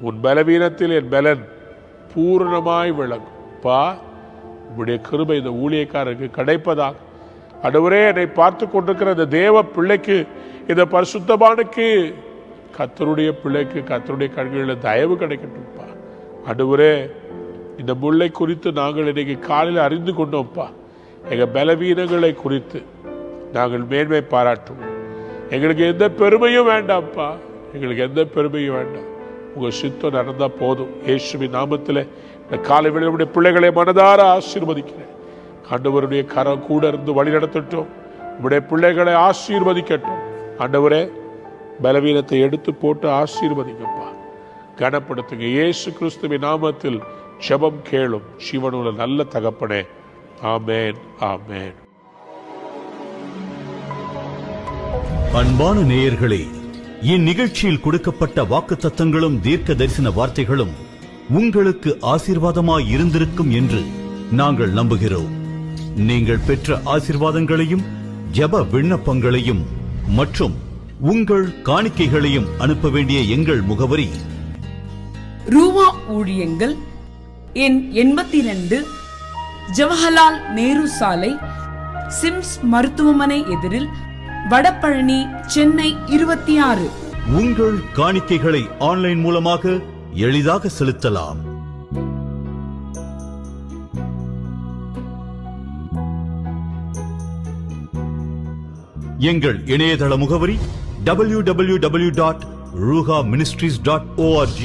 Speaker 1: உன் பலவீனத்தில் என் பலன் பூர்ணமாய் விளங்கும். பா, உடைய கிருபை இந்த ஊழியக்காரருக்கு கிடைப்பதாக. ஆண்டவரே, என்னை பார்த்து கொண்டிருக்கிற இந்த தேவ பிள்ளைக்கு, இந்த பரிசுத்தமானுக்கு, கர்த்தருடைய பிள்ளைக்கு கர்த்தருடைய கண்களில் தயவு கிடைக்கட்டும்ப்பா. ஆண்டவரே, இந்த முல்லை குறித்து நாங்கள் இன்னைக்கு காலையில் அறிந்து கொண்டோம்ப்பா. எங்கள் பலவீனங்களை குறித்து நாங்கள் மேன்மை பாராட்டுவோம். எங்களுக்கு எந்த பெருமையும் வேண்டாம்ப்பா, எங்களுக்கு எந்த பெருமையும் வேண்டாம். உங்கள் சித்தம் நடந்தால் போதும். இயேசுவின் நாமத்தில் இந்த காலை வேளையிலுடைய பிள்ளைகளை மனதார ஆசீர்வதிக்கிறேன். ஆண்டவருடைய கரம் கூட இருந்து வழி நடத்தட்டும். உங்களுடைய பிள்ளைகளை ஆசீர்வதிக்கட்டும். ஆண்டவரே, பலவீனத்தை எடுத்து போட்டு ஆசீர்வதிங்கப்பா, கனப்படுத்துங்க. இயேசு கிறிஸ்துவின் நாமத்தில் ஜெபம் கேளும் ஜீவனுள்ள நல்ல தகப்பனே. ஆமேன், ஆமேன்.
Speaker 5: அன்பான நேயர்களே, இந்நிகழ்ச்சியில் கொடுக்கப்பட்ட வாக்குத்தத்தங்களும் தீர்க்க தரிசன வார்த்தைகளும் உங்களுக்கு ஆசீர்வாதமாய் இருந்திருக்கும் என்று நாங்கள் நம்புகிறோம். நீங்கள் பெற்ற ஆசீர்வாதங்களையும் ஜெப விண்ணப்பங்களையும் மற்றும் உங்கள் காணிக்கைகளையும் அனுப்ப வேண்டிய எங்கள் முகவரி:
Speaker 6: ரூவா ஊழியங்கள், எண் 82, ஜவஹர்லால் நேரு சாலை, சிம்ஸ் மருத்துவமனை எதிரில், வடபழனி, சென்னை 26.
Speaker 5: உங்கள் காணிக்கைகளை ஆன்லைன் மூலமாக எளிதாக செலுத்தலாம். எங்கள் இணையதள முகவரி www.ruhaministries.org.